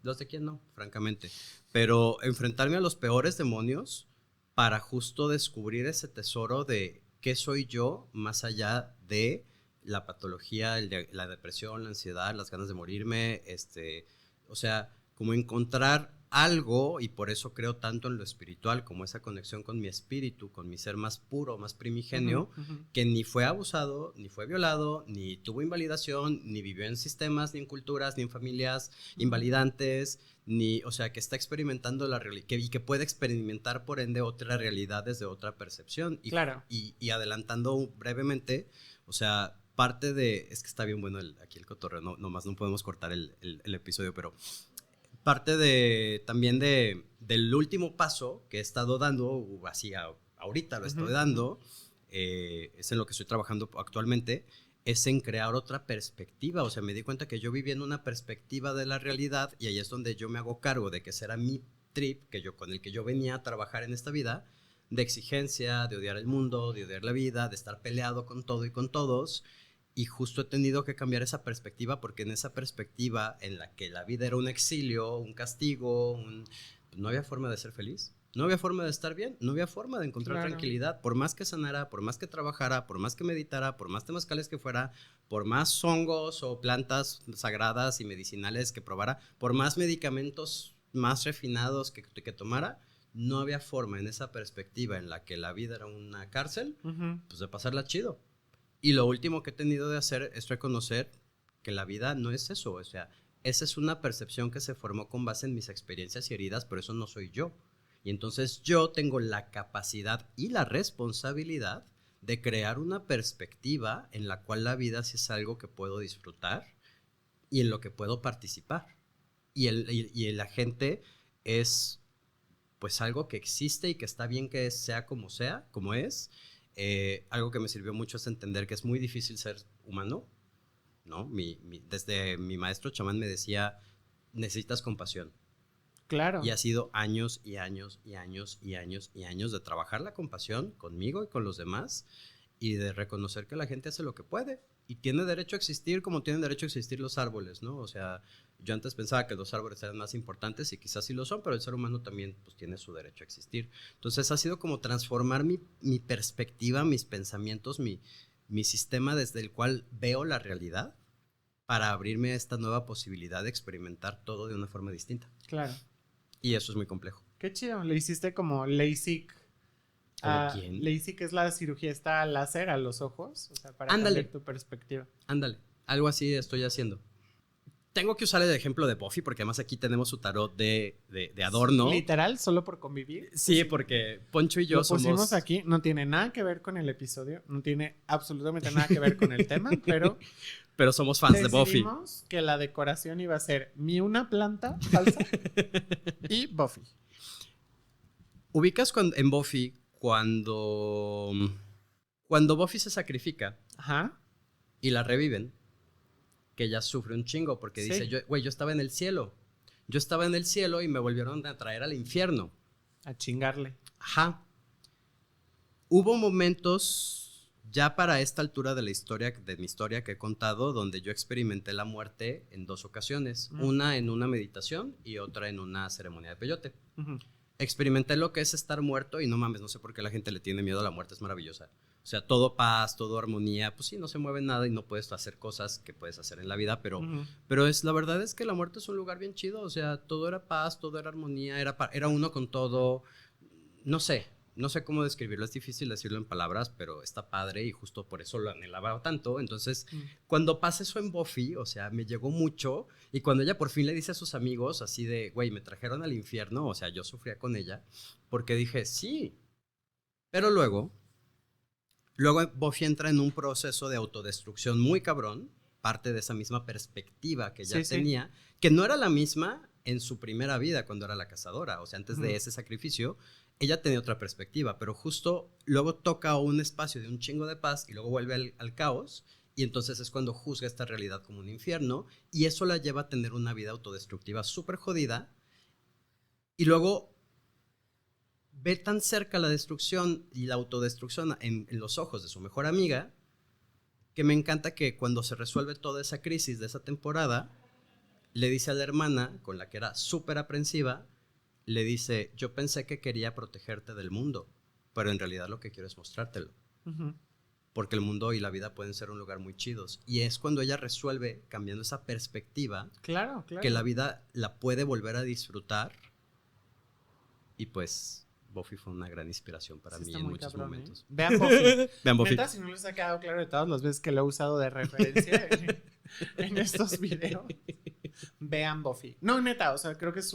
Los de quién no, francamente. Pero enfrentarme a los peores demonios para justo descubrir ese tesoro de qué soy yo más allá de la patología, la depresión, la ansiedad, las ganas de morirme, o sea, como encontrar algo, y por eso creo tanto en lo espiritual, como esa conexión con mi espíritu, con mi ser más puro, más primigenio, que ni fue abusado, ni fue violado, ni tuvo invalidación, ni vivió en sistemas, ni en culturas, ni en familias invalidantes, o sea, que está experimentando la realidad, y que puede experimentar, por ende, otra realidad desde otra percepción. Claro. Y adelantando brevemente, o sea, parte de, es que está bien bueno aquí el cotorreo, nomás no podemos cortar el episodio, pero parte también del último paso que he estado dando, así ahorita lo estoy dando, es en lo que estoy trabajando actualmente, es en crear otra perspectiva. O sea, me di cuenta que yo vivía en una perspectiva de la realidad, y ahí es donde yo me hago cargo de que ese era mi trip, con el que yo venía a trabajar en esta vida, de exigencia, de odiar el mundo, de odiar la vida, de estar peleado con todo y con todos. Y justo he tenido que cambiar esa perspectiva, porque en esa perspectiva en la que la vida era un exilio, un castigo, no había forma de ser feliz, no había forma de estar bien, no había forma de encontrar tranquilidad, por más que sanara, por más que trabajara, por más que meditara, por más temazcales que fuera, por más hongos o plantas sagradas y medicinales que probara, por más medicamentos más refinados que tomara, no había forma en esa perspectiva en la que la vida era una cárcel, pues de pasarla chido. Y lo último que he tenido de hacer es reconocer que la vida no es eso. O sea, esa es una percepción que se formó con base en mis experiencias y heridas, pero eso no soy yo. Y entonces yo tengo la capacidad y la responsabilidad de crear una perspectiva en la cual la vida sí es algo que puedo disfrutar y en lo que puedo participar. Y la gente es pues algo que existe y que está bien que sea, como es. Algo que me sirvió mucho es entender que es muy difícil ser humano, ¿no? Desde mi maestro chamán me decía, necesitas compasión. Claro. Y ha sido años y años y años y años y años de trabajar la compasión conmigo y con los demás, y de reconocer que la gente hace lo que puede y tiene derecho a existir como tienen derecho a existir los árboles, ¿no? O sea, yo antes pensaba que los árboles eran más importantes, y quizás sí lo son, pero el ser humano también pues tiene su derecho a existir. Entonces ha sido como transformar mi perspectiva, mis pensamientos, mi sistema desde el cual veo la realidad, para abrirme a esta nueva posibilidad de experimentar todo de una forma distinta. Claro. Y eso es muy complejo. Qué chido, le hiciste como LASIK. ¿Quién? LASIK es la cirugía esta láser a los ojos, o sea, para cambiar tu perspectiva. Ándale, algo así estoy haciendo. Tengo que usar el ejemplo de Buffy, porque además aquí tenemos su tarot de adorno. Literal, solo por convivir. Sí, porque Poncho y yo somos... Lo pusimos aquí, no tiene nada que ver con el episodio, no tiene absolutamente nada que ver con el tema, pero... Pero somos fans de Buffy. Decidimos que la decoración iba a ser una planta falsa y Buffy. ¿Ubicas en Buffy cuando Buffy se sacrifica? Ajá. Y la reviven, que ella sufre un chingo porque dice, yo estaba en el cielo. Yo estaba en el cielo y me volvieron a traer al infierno. A chingarle. Ajá. Hubo momentos ya para esta altura de la historia, de mi historia que he contado, donde yo experimenté la muerte en 2 ocasiones. Una en una meditación y otra en una ceremonia de peyote. Experimenté lo que es estar muerto y no mames, no sé por qué la gente le tiene miedo a la muerte, es maravillosa. O sea, todo paz, todo armonía, pues sí, no se mueve nada y no puedes hacer cosas que puedes hacer en la vida, pero la verdad es que la muerte es un lugar bien chido. O sea, todo era paz, todo era armonía, era uno con todo. No sé cómo describirlo, es difícil decirlo en palabras, pero está padre y justo por eso lo anhelaba tanto. Entonces, cuando pasa eso en Buffy, o sea, me llegó mucho, y cuando ella por fin le dice a sus amigos así de, güey, me trajeron al infierno, o sea, yo sufría con ella, porque dije, sí, pero luego Buffy entra en un proceso de autodestrucción muy cabrón, parte de esa misma perspectiva que ella tenía, que no era la misma en su primera vida cuando era la cazadora. O sea, antes de ese sacrificio, ella tenía otra perspectiva, pero justo luego toca un espacio de un chingo de paz y luego vuelve al caos. Y entonces es cuando juzga esta realidad como un infierno y eso la lleva a tener una vida autodestructiva súper jodida. Y luego ve tan cerca la destrucción y la autodestrucción en los ojos de su mejor amiga que me encanta que cuando se resuelve toda esa crisis de esa temporada, le dice a la hermana, con la que era súper aprensiva, le dice, yo pensé que quería protegerte del mundo, pero en realidad lo que quiero es mostrártelo. Porque el mundo y la vida pueden ser un lugar muy chidos. Y es cuando ella resuelve, cambiando esa perspectiva, claro. que la vida la puede volver a disfrutar. Y pues Buffy fue una gran inspiración para mí en muchos momentos. Vean Buffy. Vean Buffy. Neta, si no les ha quedado claro de todas las veces que lo he usado de referencia en estos videos, vean Buffy. No, neta, o sea, creo que es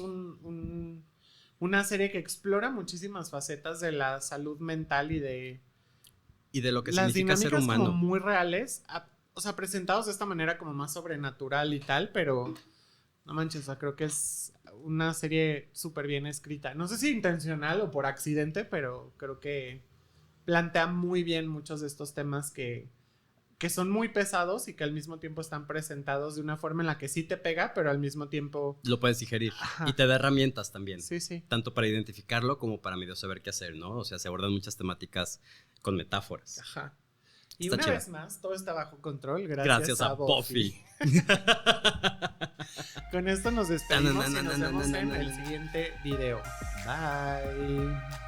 una serie que explora muchísimas facetas de la salud mental y de lo que las significa ser humano. como muy reales, o sea, presentados de esta manera como más sobrenatural y tal, pero no manches, o sea, creo que es una serie súper bien escrita. No sé si intencional o por accidente, pero creo que plantea muy bien muchos de estos temas que son muy pesados y que al mismo tiempo están presentados de una forma en la que sí te pega, pero al mismo tiempo lo puedes digerir. Y te da herramientas también. Sí. Tanto para identificarlo como para medio saber qué hacer, ¿no? O sea, se abordan muchas temáticas con metáforas. Y está una chido. Vez más, todo está bajo control gracias a Buffy. Con esto nos despedimos y nos vemos en el siguiente video. Bye.